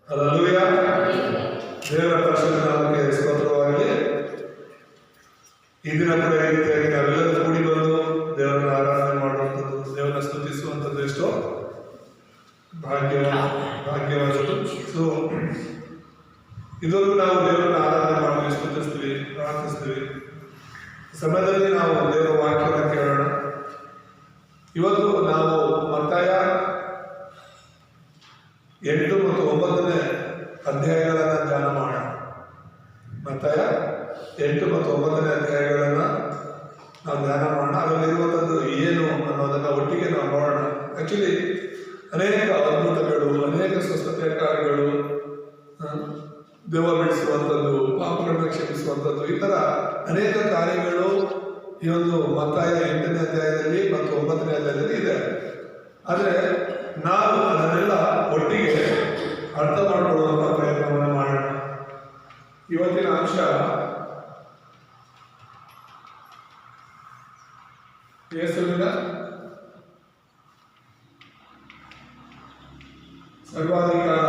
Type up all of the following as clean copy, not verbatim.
Hallelujah. ದೇವರ ಪರಿಶುದ್ಧ ನಾಮಕ್ಕೆ ಸ್ತೋತ್ರವಾಗಲಿ. ಈ ದಿನ ಕೂಡ ಈ ರೀತಿಯಾಗಿ ನಾವೆಲ್ಲರೂ ಕೂಡಿ ಬಂದು ದೇವರನ್ನ ಆರಾಧನೆ ಮಾಡುವಂಥದ್ದು, ದೇವರನ್ನ ಸ್ತುತಿಸುವಂಥದ್ದು ಎಷ್ಟೋ ಭಾಗ್ಯವಾದದ್ದು. ಸೊ ಇದುವರೆಗೂ ನಾವು ದೇವರನ್ನ ಆರಾಧನೆ ಮಾಡ್ತೀವಿ, ಸ್ತುತಿಸ್ತೀವಿ, ಪ್ರಾರ್ಥಿಸ್ತೀವಿ. ಸಮಯದಲ್ಲಿ ನಾವು ದೇವರ ವಾಕ್ಯವನ್ನು ಕೇಳೋಣ. ಇವತ್ತು ನಾವು ಮತ್ತಾಯ 8 ಮತ್ತು 9ನೇ ಅಧ್ಯಾಯಗಳನ್ನು ಧ್ಯಾನ ಮಾಡೋಣ. ಮತ್ತಾಯ 8 ಮತ್ತು 9ನೇ ಅಧ್ಯಾಯಗಳನ್ನು ನಾವು ಧ್ಯಾನ ಮಾಡೋಣ. ಅದರಲ್ಲಿರುವಂಥದ್ದು ಏನು ಅನ್ನೋದನ್ನು ಒಟ್ಟಿಗೆ ನಾವು ನೋಡೋಣ. ಆಕ್ಚುಲಿ ಅನೇಕ ಅದ್ಭುತಗಳು, ಅನೇಕ ಸ್ವಸ್ಥತೆಯ ಕಾರ್ಯಗಳು, ದೆವ್ವ ಬಿಡಿಸುವಂಥದ್ದು, ಪಾಪಗಳನ್ನು ಕ್ಷಮಿಸುವಂಥದ್ದು, ಈ ಥರ ಅನೇಕ ಕಾರ್ಯಗಳು ಈ ಒಂದು ಮತ್ತಾಯ 8ನೇ ಅಧ್ಯಾಯದಲ್ಲಿ ಮತ್ತು 9ನೇ ಅಧ್ಯಾಯದಲ್ಲಿ ಇದೆ. ಆದರೆ ನಾವು ಅದನ್ನೆಲ್ಲ ಒಟ್ಟಿಗೆ ಅರ್ಥ ಮಾಡಿಕೊಳ್ಳುವಂಥ ಪ್ರಯತ್ನವನ್ನು ಮಾಡೋಣ. ಇವತ್ತಿನ ಅಂಶ ಯೇಸುವಿನ ಸರ್ವಾಧಿಕಾರ.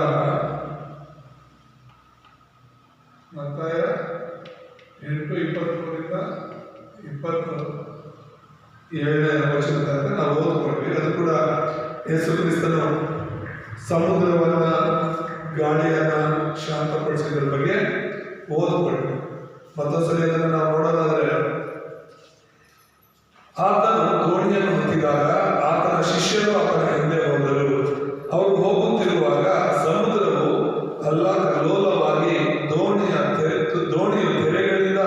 ಮತ್ತಾಯ 8:23 27ನೇ ವಚನದ ನಾವು ಓದ್ಕೊಂಡ್ವಿ. ಅದು ಕೂಡ ಯೇಸು ಕ್ರಿಸ್ತನು ಸಮುದ್ರವನ್ನ, ಗಾಳಿಯನ್ನ ಶಾಂತಪಡಿಸಿದ್ರ ಬಗ್ಗೆ ಓದ್ಕೊಂಡ್ವಿ. ಮತ್ತೊಂದ್ಸಲಿ ಅದನ್ನು ನಾವು ನೋಡೋದಾದ್ರೆ, ಆತನು ದೋಣಿಯನ್ನು ಹೊತ್ತಿದಾಗ ಆತನ ಶಿಷ್ಯರು ಆತನ ಹಿಂದೆ ಹೋದರು. ಅವರು ಹೋಗುತ್ತಿರುವಾಗ ಸಮುದ್ರವು ಅಲ್ಲಕಲ್ಲೋಲವಾಗಿ ದೋಣಿಯು ತೆರೆಗಳಿಂದ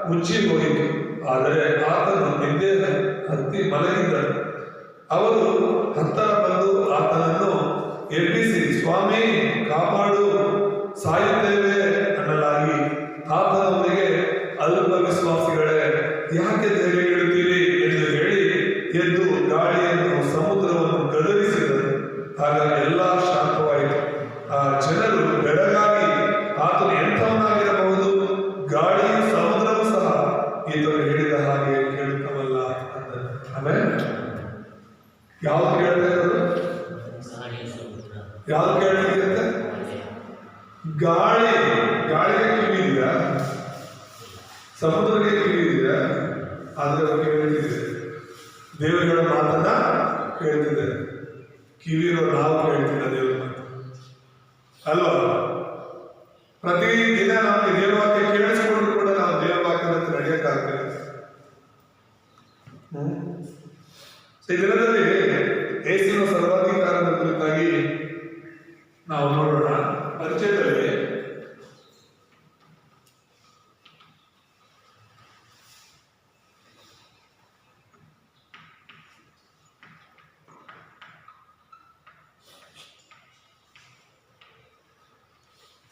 ಮುಚ್ಚಿ ಹೋಯಿತು. ಆದರೆ ಆತನು ನಿದ್ದೆ ಹತ್ತಿ ಮಲಗಿದ್ದನು. ಅವರು ಹತ್ತಿರ ಬಂದು ಆತನನ್ನು ಎಬ್ಬಿಸಿ, ಸ್ವಾಮಿ ಕಾಪಾಡು, ಸಾಯುತ್ತೇವೆ ಅನ್ನಲಾಗಿ. ಆತನವರಿಗೆ, ಅಲ್ಪ ವಿಶ್ವಾಸಿಗಳೇ, ಯಾಕೆ ಧೈರ್ಯಗೆಡುತ್ತೀರಿ ಎಂದು ಹೇಳಿ ಎದ್ದು ಗಾಳಿಯನ್ನು, ಸಮುದ್ರವನ್ನು ಗದರಿಸಿದರು. ಆಗ ಎಲ್ಲ ಶಾಂತವಾಯಿತು. ಆ ಜನರು ಬೆಳಗಾಗಿ, ಆತನು ಎಂಥವನಾಗಿರಬಹುದು, ಗಾಳಿ ಸಮುದ್ರವೂ ಸಹ ಈತನು ಹೇಳಿದ ಹಾಗೆ ಕೇಳುತ್ತವಲ್ಲ ಅಂದರು. ಆಮೇಲೆ ಯಾವ್ದು ಕೇಳ್ತಾ ಇರೋದು? ಯಾವ್ದು ಕೇಳ್ತಿದೆ? ಗಾಳಿಗೆ ಕಿವಿದೆಯಾ? ಸಮುದ್ರಕ್ಕೆ ಕಿವಿದೆಯಾ? ಆದ್ರೆ ಅವ್ರು ಕೇಳ್ತಿದೆ, ದೇವರುಗಳ ಮಾತನ್ನ ಕೇಳ್ತಿದೆ. ಕಿವಿರೋ ನಾವು ಕೇಳ್ತಿದ್ದ ದೇವರ ಮಾತು ಅಲ್ವಾ? ಪ್ರತಿದಿನ ನಮಗೆ ದೇವರ ವಾಕ್ಯ ಕೇಳಿಸಿಕೊಂಡು ಕೂಡ ನಾವು ದೇವರ ವಾಕ್ಯದ ನಡೆಯಕ್ಕಾಗ್ತದೆ. ಈ ದಿನದಲ್ಲಿ ಯೇಸುವಿನ ಸರ್ವಾಧಿಕಾರದ ಕುರಿತಾಗಿ ನಾವು ನೋಡೋಣ. ಪರಿಚಯದಲ್ಲಿ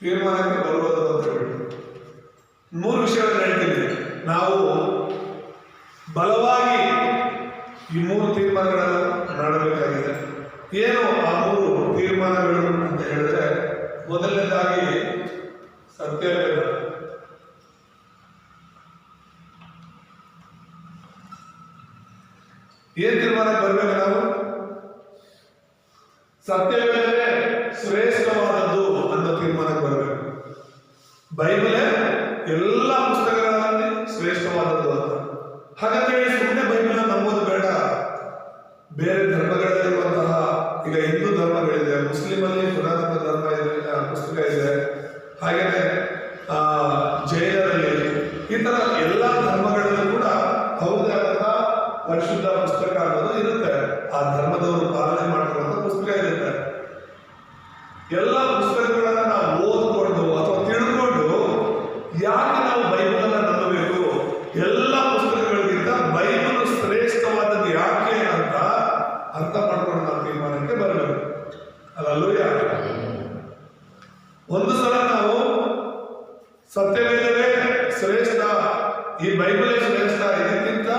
ತೀರ್ಮಾನಕ್ಕೆ ಬರುವುದು ಅಂತ ಹೇಳಿ 3 ವಿಷಯಗಳನ್ನು ಹೇಳ್ತೀನಿ. ನಾವು ಬಲವಾಗಿ ಈ 3 ತೀರ್ಮಾನಗಳನ್ನು ಮಾಡಬೇಕಾಗಿದೆ. ಏನು ಆ 3 ತೀರ್ಮಾನಗಳು ಅಂತ ಹೇಳಿದ್ರೆ, ಮೊದಲನೇದಾಗಿ ಸತ್ಯವೇದ. ಏನ್ ತೀರ್ಮಾನಕ್ಕೆ ಬರ್ಬೇಕು ನಾವು? ಸತ್ಯವೇದವೇ ಶ್ರೇಷ್ಠವಾದದ್ದು ಅನ್ನೋ ತೀರ್ಮಾನಕ್ಕೆ ಬರಬೇಕು. ಬೈಬಲೇ ಎಲ್ಲ ಪುಸ್ತಕಗಳಲ್ಲಿ ಶ್ರೇಷ್ಠವಾದದ್ದು ಅಂತ. ಹಾಗಾದ್ರೆ ಸುಮ್ಮನೆ ಬೈಬಲ್ ನಂಬೋದು ಬೇಡ. ಬೇರೆ ಧರ್ಮಗಳಲ್ಲಿರುವಂತಹ, ಈಗ ಹಿಂದೂ ಧರ್ಮಗಳಿದೆ, ಮುಸ್ಲಿಮಲ್ಲಿ ಪುರಾತನ ಧರ್ಮ ಇದೆ, ಪುಸ್ತಕ ಇದೆ, ಹಾಗೇನೆ ಜೈನರಲ್ಲಿ, ಈ ತರ ಎಲ್ಲ ಧರ್ಮಗಳಲ್ಲೂ ಕೂಡ ಅವ್ರದ್ದೇ ಆದಂತಹ ಪರಿಶುದ್ಧ ಪುಸ್ತಕ ಅನ್ನೋದು ಇರುತ್ತೆ. ಆ ಧರ್ಮದವರು ಪಾಲನೆ ಮಾಡಿರುವಂತಹ ಪುಸ್ತಕ ಇರುತ್ತೆ. ಎಲ್ಲ ಪುಸ್ತಕಗಳನ್ನ ನಾವು ಓದ್ಕೊಂಡು ಅಥವಾ ತಿಳ್ಕೊಂಡು ಯಾಕೆ ನಾವು ಬೈಬಲನ್ನ ನಂಬಬೇಕು? ಎಲ್ಲ ಪುಸ್ತಕಗಳಿಗಿಂತ ಬೈಬಲ್ ಶ್ರೇಷ್ಠವಾದದ್ದು ಯಾಕೆ ಅಂತ ಅರ್ಥ ಮಾಡ್ಕೊಂಡು ನಾವು ತೀರ್ಮಾನಕ್ಕೆ ಬರಬೇಕು. ಅಲ್ಲೂಯ್ಯ. ಒಂದು ಸಲ ನಾವು ಸತ್ಯವೇದವೇ ಶ್ರೇಷ್ಠ, ಈ ಬೈಬಲೇ ಶ್ರೇಷ್ಠ, ಇದಕ್ಕಿಂತ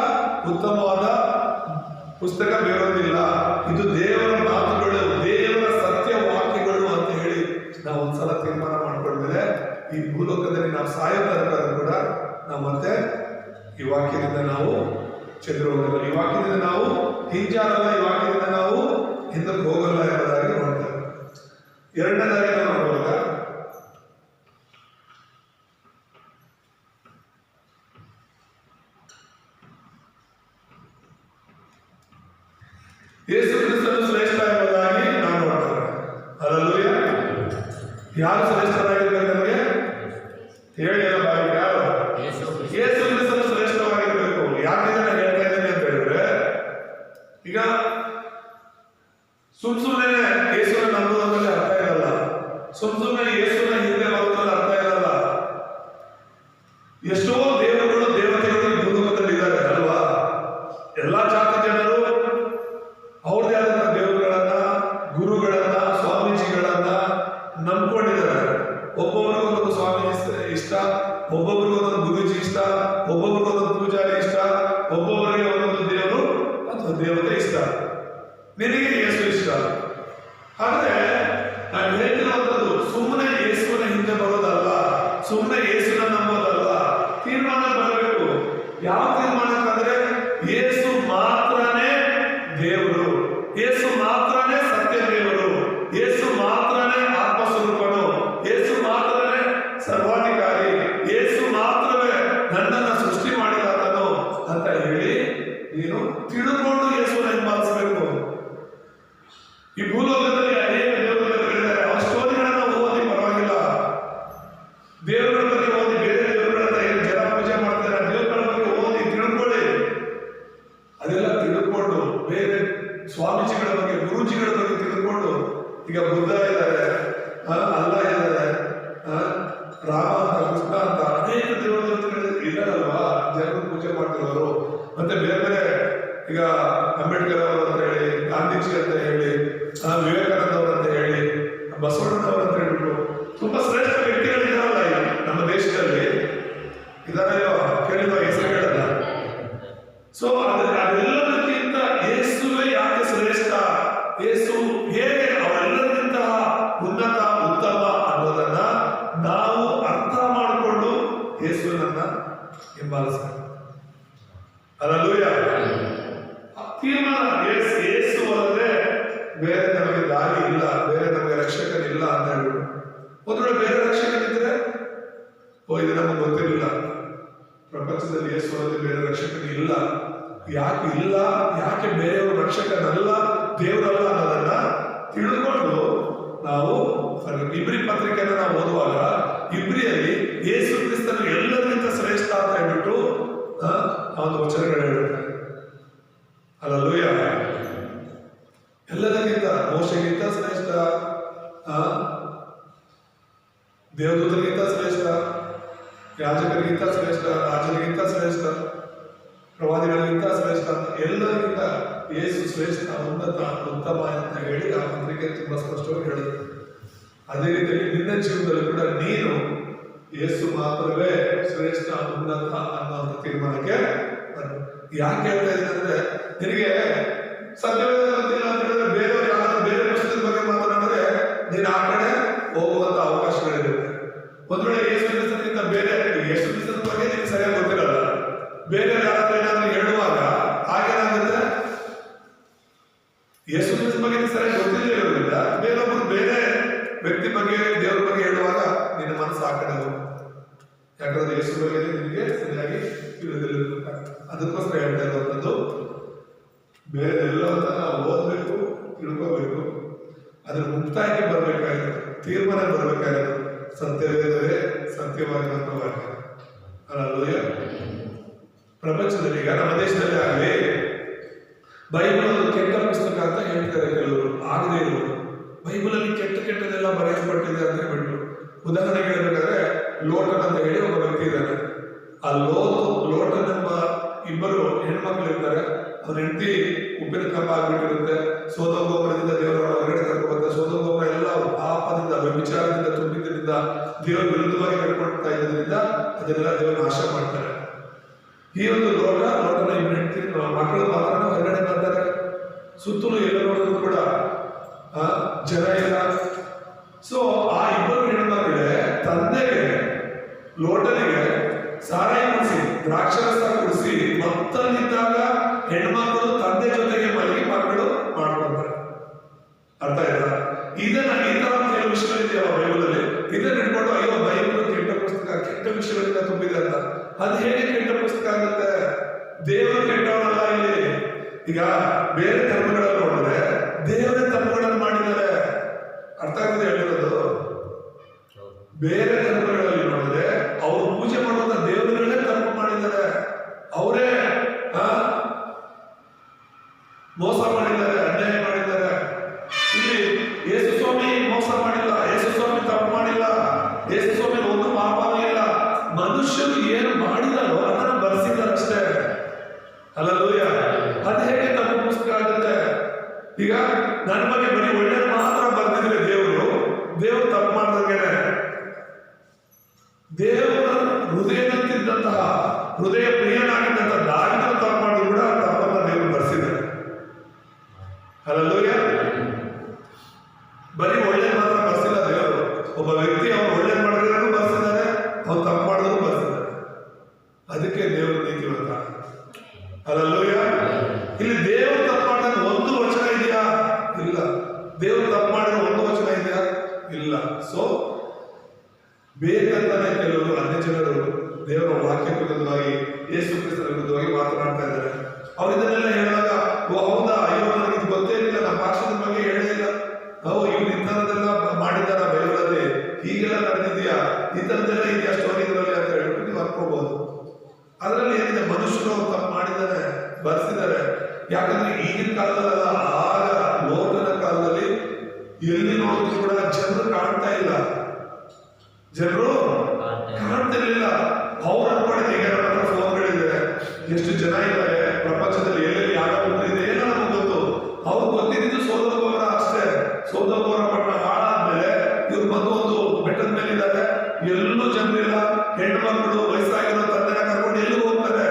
ಉತ್ತಮವಾದ ಪುಸ್ತಕ ಬೇರೊಂದಿಲ್ಲ, ಇದು ದೇವರ ಮಾತುಗಳು, ದೇವರ ಸತ್ಯ ವಾಕ್ಯಗಳು ಅಂತ ಹೇಳಿ ನಾವು ಒಂದ್ಸಲ ತೀರ್ಮಾನ ಮಾಡ್ಕೊಂಡ್ಮೇಲೆ ಈ ಭೂಲೋಕದಲ್ಲಿ ನಾವು ಸಾಯೋ ತನಕ ಕೂಡ ನಾವು ಮತ್ತೆ ಈ ವಾಕ್ಯದಿಂದ ನಾವು ಚಂದ್ರ ಹೋಗಲ್ಲ, ಈ ವಾಕ್ಯದಿಂದ ನಾವು ಹಿಂಜಾರಲ್ಲ, ಈ ವಾಕ್ಯದಿಂದ ನಾವು ಹಿಂದಕ್ಕೆ ಹೋಗಲ್ಲ ಎಂಬುದಾಗಿ ನೋಡ್ತೇವೆ. ಎರಡನೇದಾಗಿ ನಾವು ನೋಡುವಾಗ ಯಾರು ಶ್ರೇಷ್ಠರಾಗಿರ್ಬೇಕು ನಮಗೆ ಹೇಳಿ ಅಲ್ಲ, ಯಾರು? ಯೇಸು ಕ್ರಿಸ್ತನು ಶ್ರೇಷ್ಠವಾಗಿರ್ಬೇಕು. ಯಾಕೆ ನಾನು ಹೇಳ್ತಾ ಇದ್ದೀನಿ ಅಂತ ಹೇಳಿದ್ರೆ, ಈಗ ಸುಮ್ಮನೆ ಯೇಸುನ ನಂಬುವುದರಲ್ಲಿ ಅರ್ಥ ಇರಲ್ಲ, ಸುಮ್ಮನೆ ಯೇಸುನ ಹಿಂದೆ ಬರುವುದರಲ್ಲಿ ಅರ್ಥ ಇರಲ್ಲ. ಎಷ್ಟೋ ದೇವರುಗಳು ದೇವತೆಗಳು ಈ ಭೂಲೋಕದಲ್ಲಿ ಇದ್ದಾರೆ ಅಲ್ವಾ? ಎಲ್ಲಾ ಜಾತಿ ಜನರು ಅವ್ರದೇ ಆದಂತಹ ದೇವರುಗಳನ್ನ, ಗುರುಗಳನ್ನ, ಸ್ವಾಮೀಜಿಗಳನ್ನ ನಂಬ್ಕೊಂಡಿದ್ದಾರೆ. ಒಬ್ಬೊಬ್ರಿಗೊಂದೊಂದು ಸ್ವಾಮೀಜಿ ಇಷ್ಟ, ಒಬ್ಬೊಬ್ರಿಗೊಂದೊಂದು ಗುರುಜಿ ಇಷ್ಟ, ಒಬ್ಬೊಬ್ರಿಗೊಂದೊಂದು ಪೂಜಾರಿ ಇಷ್ಟ, ಒಬ್ಬೊಬ್ಬರಿಗೆ ಒಂದೊಂದು ದೇವರು ಅಥವಾ ದೇವತೆ ಇಷ್ಟ. ನಿನಗೆ ಯೇಸು ಇಷ್ಟ. ಆದ್ರೆ ನಾನು ಹೇಳ್ತಿರುವಂತದ್ದು ಸುಮ್ಮನೆ ಯೇಸುವಿನ ಹಿಂದೆ ಬರೋದಲ್ಲ, ಸುಮ್ಮನೆ ಯೇಸುನ ನಂಬೋದಲ್ಲ. ತೀರ್ಮಾನ ಬರಬೇಕು. ಯಾವ ತೀರ್ಮಾನಕ್ಕಂದ್ರೆ ಯೇಸು ಮಾತ್ರನೇ ದೇವರು, ಯೇಸು ಮಾತ್ರನೇ ಸತ್ಯ ದೇವರು, ಯೇಸು ಮಾತ್ರನೇ ಆತ್ಮಸ್ವರೂಪನು, ಯೇಸು ಮಾತ್ರನೇ ಸರ್ವಾಧಿಕಾರಿ, ಯೇಸು ಮಾತ್ರವೇ ನನ್ನನ್ನು ಸೃಷ್ಟಿ ಮಾಡಿದಾತನು ಅಂತ ಹೇಳಿ ನೀನು ತಿಳ್ಕೊಂಡು ಯೇಸುವನ್ನು ಹಿಂಬಾಲಿಸಬೇಕು. ಈ ಭೂಲೋಕದಲ್ಲಿ ಅನೇಕ ದೇವರುಗಳಿದ್ದಾರೆ. ಆ ಸ್ಟೋರಿಗಳನ್ನ ಓದಿ ಪರವಾಗಿಲ್ಲ, ದೇವರ ಬಗ್ಗೆ ಓದಿ, ಬೇರೆ ದೇವರುಗಳನ್ನ ಏನು ಜನ ಪೂಜೆ ಮಾಡ್ತಾರೆ ದೇವರುಗಳ ಬಗ್ಗೆ ಓದಿ ತಿಳ್ಕೊಳ್ಳಿ. ಅದೆಲ್ಲ ತಿಳ್ಕೊಂಡು ಬೇರೆ ಸ್ವಾಮೀಜಿಗಳ ಬಗ್ಗೆ, ಗುರೂಜಿಗಳ ಬಗ್ಗೆ ತಿಳ್ಕೊಂಡು, ಈಗ ಬುದ್ಧ ಇದ್ದಾರೆ, ಅಲ್ಲ ಇದ್ದಾರೆ, ರಾಮ ಅಂತ, ಕೃಷ್ಣ ಅಂತ ಅನೇಕ ದೇವತೆಗಳು ಇದ್ದಾರಲ್ವಾ ಜನರು ಪೂಜೆ ಮಾಡ್ತಿರೋರು. ಮತ್ತೆ ಬೇರೆ ಬೇರೆ ಈಗ ಅಂಬೇಡ್ಕರ್ ಅವರು ಅಂತ ಹೇಳಿ, ಗಾಂಧೀಜಿ ಅಂತ ಹೇಳಿ, ವಿವೇಕಾನಂದ ಅವರು ಅಂತ ಹೇಳಿ, ಬಸವಣ್ಣನವರು ಅಂತ ಹೇಳ್ಬಿಟ್ಟು ತುಂಬಾ ಶ್ರೇಷ್ಠ ವ್ಯಕ್ತಿಗಳಿದ್ದಾರಲ್ಲ ಈಗ ನಮ್ಮ ದೇಶದಲ್ಲಿ ಇದಾರೆಯೋ ಕೇಳಿದ ಹೆಸರುಗಳಲ್ಲ. ಸೊ ಅದೆಲ್ಲದಕ್ಕಿಂತ ಯೇಸುವೇ ಯಾಕೆ ಶ್ರೇಷ್ಠ, ಯೇಸು ಹೇಗೆ ಅವರೆಲ್ಲರಿಗಿಂತ ಉನ್ನತ ಉತ್ತಮ ಅನ್ನೋದನ್ನ ನಾವು ಅರ್ಥ ಮಾಡಿಕೊಂಡು ಯೇಸುವನ್ನ ಹಿಂಬಾಲಿಸಬೇಕು. ಹಲ್ಲೆಲೂಯಾ. ತೀರ್ಮಾನ ಯೇಸು ಅಂದ್ರೆ ಬೇರೆ ನಮಗೆ ದಾರಿ ಇಲ್ಲ, ಬೇರೆ ನಮಗೆ ರಕ್ಷಕನಿಲ್ಲ ಅಂತ ಹೇಳ್ಬಿಟ್ಟು. ಒಂದು ವೇಳೆ ಬೇರೆ ರಕ್ಷಕನಿದ್ರೆ ಇದು ನಮಗೆ ಗೊತ್ತಿರಲಿಲ್ಲ, ಪ್ರಪಂಚದಲ್ಲಿ ಯೇಸು ಅನ್ನೋದು ಬೇರೆ ರಕ್ಷಕನ ಇಲ್ಲ. ಯಾಕೆ ಇಲ್ಲ, ಯಾಕೆ ಬೇರೆಯವರು ರಕ್ಷಕನಲ್ಲ, ದೇವರಲ್ಲ ಅನ್ನೋದನ್ನ ತಿಳ್ಕೊಂಡು ನಾವು ಇಬ್ರಿ ಪತ್ರಿಕೆಯನ್ನು ನಾವು ಓದುವಾಗ ಇಬ್ರಿಯಲ್ಲಿ ಯೇಸು ಕ್ರಿಸ್ತನು ಎಲ್ಲರಿಗಿಂತ ಶ್ರೇಷ್ಠ ಅಂತ ಹೇಳ್ಬಿಟ್ಟು ಒಂದು ವಚನಗಳು ಹೇಳುತ್ತೆ. ಹಲ್ಲೆಲೂಯಾ. ಎಲ್ಲದಕ್ಕಿಂತ ಮೋಶೆಗಿಂತ ಶ್ರೇಷ್ಠ, ದೇವದೂತರಿಗಿಂತ ಶ್ರೇಷ್ಠ, ಯಾಜಕರಿಗಿಂತ ಶ್ರೇಷ್ಠ, ರಾಜರಿಗಿಂತ ಶ್ರೇಷ್ಠ, ಪ್ರವಾದಿಗಳಿಗಿಂತ ಶ್ರೇಷ್ಠ, ಎಲ್ಲರಿಗಿಂತ ಯೇಸು ಶ್ರೇಷ್ಠ, ಉನ್ನತ, ಉತ್ತಮ ಅಂತ ಹೇಳಿ ಆ ಪತ್ರಿಕೆ ತುಂಬಾ ಸ್ಪಷ್ಟವಾಗಿ ಹೇಳುತ್ತೆ. ಅದೇ ರೀತಿಯಾಗಿ ನಿನ್ನ ಜೀವನದಲ್ಲಿ ಕೂಡ ನೀನು ಯೇಸು ಮಾತ್ರವೇ ಶ್ರೇಷ್ಠ, ಉನ್ನತ ಅನ್ನೋ ತೀರ್ಮಾನಕ್ಕೆ ಯಾಕೆ ಹೇಳ್ತಾ ಇದ್ದೀನಿ ಅಂದ್ರೆ, ನಿನಗೆ ಸತ್ಯವೇದ ಗೊತ್ತಿಲ್ಲ ಅಂತ ಹೇಳಿದ್ರೆ ಬೇರೆಯವ್ರು ಯಾರಾದ್ರೂ ಬೇರೆ ಪುಸ್ತಕದ ಬಗ್ಗೆ ಮಾತನಾಡಿದ್ರೆ ನೀನು ಆ ಕಡೆ ಹೋಗುವಂತ ಅವಕಾಶಗಳಿರುತ್ತೆ. ಒಂದ್ ವೇಳೆ ಯೇಸು ಕ್ರಿಸ್ತನಿಂದ ಬೇರೆ ಯೇಸು ಕ್ರಿಸ್ತನ ಬಗ್ಗೆ ನಿನಗೆ ಸರಿಯಾಗಿ ಗೊತ್ತಿರಲ್ಲ, ಬೇರೆ ಯಾರಾದ್ರೂ ಏನಾದ್ರೂ ಹೇಳುವಾಗ ಹಾಗೇನಾಗುತ್ತೆ, ಯೇಸು ಕ್ರಿಸ್ತನ ಬಗ್ಗೆ ನಿನಗೆ ಸರಿಯಾಗಿ ಗೊತ್ತಿಲ್ಲದೆ ಇರೋದ್ರಿಂದ ಬೇರೊಬ್ಬರು ಬೇರೆ ವ್ಯಕ್ತಿ ಬಗ್ಗೆ, ದೇವರ ಬಗ್ಗೆ ಹೇಳುವಾಗ ನಿನ್ನ ಮನಸ್ಸು ಆ ಕಡೆ ಹೋಗುತ್ತೆ. ಯಾಕಂದ್ರೆ ಯೇಸು ಬಗ್ಗೆ ನಿನಗೆ ಸರಿಯಾಗಿ ತಿಳಿದಿರಲಿಲ್ಲ. ಅದಕ್ಕೋಸ್ಕರ ಹೇಳ್ತಾ ಇರುವಂಥದ್ದು, ಬೇರೆ ಎಲ್ಲವನ್ನ ನಾವು ಓದಬೇಕು, ತಿಳ್ಕೋಬೇಕು, ಅದ್ರ ಮುಕ್ತಾಯಕ್ಕೆ ಬರಬೇಕಾಗಿರೋದು, ತೀರ್ಮಾನ ಬರಬೇಕಾಗಿರೋದು ಸತ್ಯವೇದವೇ ಸತ್ಯವಾಗಿರುವಂತ ವಾಕ್ಯ. ಹಲ್ಲೆಲೂಯಾ. ಪ್ರಪಂಚದಲ್ಲಿ ಈಗ ನಮ್ಮ ದೇಶದಲ್ಲಿ ಆಗಲಿ ಬೈಬಲ್ ಒಂದು ಕೆಟ್ಟ ಪುಸ್ತಕ ಅಂತ ಹೇಳ್ತಾರೆ ಕೆಲವರು, ಆಗದೇ ಇರುವುದು. ಬೈಬಲಲ್ಲಿ ಕೆಟ್ಟ ಕೆಟ್ಟದೆಲ್ಲ ಬರೆಯಲ್ಪಟ್ಟಿದೆ ಅಂತ ಹೇಳ್ಬಿಟ್ಟು, ಉದಾಹರಣೆಗೆ ಹೇಳ್ಬೇಕಾದ್ರೆ ಲೋಟನ್ ಅಂತ ಹೇಳಿ ಒಬ್ಬ ವ್ಯಕ್ತಿ ಇದ್ದಾನೆ. ಆ ಲೋಟನ್ ಎಂಬ ಇಬ್ಬರು ಹೆಣ್ಮಕ್ಳು ಇರ್ತಾರೆ. ಅವ್ರ ಹೆಂಡತಿ ಉಪ್ಪಿನ ಕಂಬ ಆಗ್ಬಿಟ್ಟಿರುತ್ತೆ. ಸೋದೋಮ ಗೋಮರದಿಂದ ದೇವರ ಹೊರಗಡೆ ಕರ್ಕೊಂಡ್ಬರ್ತಾರೆ. ಸೋದೋಮ ಗೋಮರ ಎಲ್ಲ ಪಾಪದಿಂದ, ವ್ಯಭಿಚಾರದಿಂದ ತುಂಬಿದ್ದರಿಂದ, ದೇವರ ವಿರುದ್ಧವಾಗಿ ನಡ್ಕೊಳ್ತಾ ಇರೋದ್ರಿಂದ ಅದನ್ನೆಲ್ಲ ದೇವರು ನಾಶ ಮಾಡ್ತಾರೆ. ಈ ಒಂದು ಲೋಟನ ಇಬ್ಬರು ಹೆಂಡತಿ ಮಕ್ಕಳು ಮಾತ್ರ ಹೊರಗಡೆ ಬರ್ತಾರೆ. ಸುತ್ತಲೂ ಎಲ್ಲ ನೋಡಿದ್ರು ಕೂಡ ಜನ ಇಲ್ಲ. ಸೊ ಆ ಇಬ್ಬರು ಹೆಣ್ಮಕ್ಳೇ ತಂದೆಗೆ, ಲೋಟನಿಗೆ ಸಾರಾಯಿ ಕುಡಿಸಿ, ದ್ರಾಕ್ಷರಸ ಕುಡಿಸಿ, ಮತ್ತಲ್ಲಿದ್ದಾಗ ಹೆಣ್ಮಕ್ಳು ತಂದೆ ಜೊತೆಗೆ ಮಲಗಿ ಮಕ್ಕಳು ಮಾಡ್ಕೊಳ್ತಾರೆ. ಅರ್ಥ ಆಯ್ತಾ? ಇದನ್ನ ಈ ತರ ಕೆಲವು ವಿಷಯಗಳಿದೆಯಲ್ಲ ಬೈಬಲಲ್ಲಿ, ಇದನ್ನ ಇಟ್ಕೊಂಡು ಅಯ್ಯೋ ಬೈಬಲ್ ಕೆಟ್ಟ ಪುಸ್ತಕ, ಕೆಟ್ಟ ವಿಷಯಗಳಿಂದ ತುಂಬಿದೆ ಅಂತ. ಅದು ಹೇಗೆ ಕೆಟ್ಟ ಪುಸ್ತಕ ಆಗುತ್ತೆ? ದೇವರು ಕೆಟ್ಟವನಲ್ಲ ಇಲ್ಲಿ. ಈಗ ಬೇರೆ ಧರ್ಮಗಳಲ್ಲಿ ನೋಡಿದ್ರೆ ದೇವರೇ ತಪ್ಪುಗಳನ್ನು ಮಾಡಿದ್ದಾರೆ. ಅರ್ಥ ಆಗ್ತದೆ ಹೇಳಿರೋದು? ಬೇರೆ ಧರ್ಮಗಳಲ್ಲಿ ನೋಡಿದ್ರೆ ಅವರು ಪೂಜೆ ಮಾಡುವಂತ ದೇವರುಗಳೇ ತಪ್ಪು ಮಾಡಿದ್ದಾರೆ, ಅವರೇ ಮೋಸ ಮಾಡಿದ್ದಾರೆ, ಅನ್ಯಾಯ ಮಾಡಿದ್ದಾರೆ. ಇಲ್ಲಿ ಯೇಸು ಸ್ವಾಮಿ ಮೋಸ ಮಾಡಿಲ್ಲ, ಯೇಸು ಸ್ವಾಮಿ ತಪ್ಪು ಮಾಡಿಲ್ಲ, ಯೇಸು ಸ್ವಾಮಿ ಒಂದು ಪಾಪನೂ ಇಲ್ಲ. ಮನುಷ್ಯರು ಏನು ಮಾಡಿದಾರೋ ಅದನ್ನು ಬರ್ಸಿದಾರಷ್ಟೇ. ಹಲ್ಲೆಲೂಯಾ. ಅದು ಹೇಗೆ ತಪ್ಪು ಪುಸ್ತಕ ಆಗುತ್ತೆ? ಈಗ ನನ್ನ ಬಗ್ಗೆ ಬರೀ ಒಳ್ಳೆಯದು ಮಾತ್ರ ಬರ್ತಿದ್ರೆ ದೇವರು ತಪ್ಪು ಮಾಡಿದಂಗೆನೆ. ದೇವರ ಹೃದಯದಂತಿದ್ದಂತಹ ಹೃದಯ ಪ್ರಿಯನಾಗಿದ್ದಂತಹ ದಾವಿದನ ತಪ್ಪು ಮಾಡಿದ್ರು ಕೂಡ ತಪ್ಪನ್ನ ದೇವರು ಬರ್ಸಿದ್ದಾರೆ. ಹಲ್ಲೆಲೂಯಾ. ಬರೀ ಒಳ್ಳೇದು ಮಾತ್ರ ಬರ್ಸಿಲ್ಲ ದೇವರು. ಒಬ್ಬ ವ್ಯಕ್ತಿ ಅವನು ಒಳ್ಳೇದು ಮಾಡಿದ್ರು ಬರ್ಸಿದ್ದಾರೆ, ಅವ್ನು ತಪ್ಪು ಮಾಡಿದ್ರು ಬರ್ಸಿದ್ದಾರೆ. ಅದಕ್ಕೆ ದೇವರು ನೀತಿವಂತ. ಹಲ್ಲೆಲೂಯಾ. ಇಲ್ಲಿ ದೇವರು ತಪ್ಪು ಮಾಡಿದಾಗ ಒಂದು ವಚನ ಇದೆಯಾ? ಇಲ್ಲ. ದೇವರು ತಪ್ಪು ಮಾಡಿದ್ರೆ ಒಂದು ವಚನ ಇದೆಯಾ? ಇಲ್ಲ. ಸೊ ಬೇಕಂತಾನೆ ಕೆಲವರು ಅನ್ಯ ಜನರು ದೇವರ ವಾಕ್ಯಕ್ಕೆ ವಿರುದ್ಧವಾಗಿ, ಯೇಸು ಕ್ರಿಸ್ತನ ವಿರುದ್ಧವಾಗಿ ಮಾತನಾಡ್ತಾ ಇದ್ದಾರೆ. ಅವ್ರು ಇದನ್ನೆಲ್ಲ ಹೇಳಿದಾಗ, ಓ ಹೌದಾ, ಅಯ್ಯೋ ನನಗೆ ಇದು ಗೊತ್ತೇ ಇಲ್ಲ, ನಮ್ಮ ಭಾಷಣದ ಬಗ್ಗೆ ಹೇಳೇ ಇಲ್ಲ, ಇವ್ರು ಈ ಥರದ್ದೆಲ್ಲ ಮಾಡಿದಾರ ಬೈಬಲಲ್ಲಿ, ಹೀಗೆಲ್ಲ ನಡೆದಿದ್ಯಾ, ಈ ಥರದ್ದೆಲ್ಲ ಇದೆಯಾ ಸ್ಟೋರಿ ಇದರಲ್ಲಿ ಅಂತ ಹೇಳ್ಬಿಟ್ಟು ನೀವು ಅನ್ಕೋಬಹುದು. ಅದರಲ್ಲಿ ಏನಿದೆ, ಮನುಷ್ಯರು ಅವ್ರು ತಪ್ಪು ಮಾಡಿದ್ದಾರೆ, ಬರ್ಸಿದ್ದಾರೆ. ಯಾಕಂದ್ರೆ ಈಗಿನ ಕಾಲದಲ್ಲ, ಆಗ ಲೋಟನ ಕಾಲದಲ್ಲಿ ಎಲ್ಲಿ ನೋಡಿದ್ರು ಕೂಡ ಜನರು ಕಾಣ್ತಾ ಇಲ್ಲ, ಜನರು ಕಾಣ್ತಿರ್ಲಿಲ್ಲ. ಅವ್ರು ಅನ್ಕೊಂಡಿದ್ದೆ, ಈಗ ನಮ್ಮ ಹತ್ರ ಫೋನ್ಗಳಿದೆ, ಎಷ್ಟು ಜನ ಇದ್ದಾರೆ ಪ್ರಪಂಚದಲ್ಲಿ, ಎಲ್ಲೆಲ್ಲಿ ಯಾವ ಇದೆ ಏನೋ ನಮ್ಗೆ ಗೊತ್ತು. ಅವ್ರು ಗೊತ್ತಿದ್ದು ಸೋದರ ಅಷ್ಟೇ. ಸೋದರ ಪಟ್ಟಣ ಹಾಳಾದ್ಮೇಲೆ ಇವ್ರು ಬಂದು ಒಂದು ಬೆಟ್ಟದ ಮೇಲೆ ಇದ್ದಾರೆ, ಎಲ್ಲೂ ಜನರಿಲ್ಲ, ಹೆಣ್ಣು ಮಕ್ಕಳು ವಯಸ್ಸಾಗಿರೋ ತಂದೆನ ಕರ್ಕೊಂಡು ಎಲ್ಲೂ ಹೋಗ್ತಾರೆ.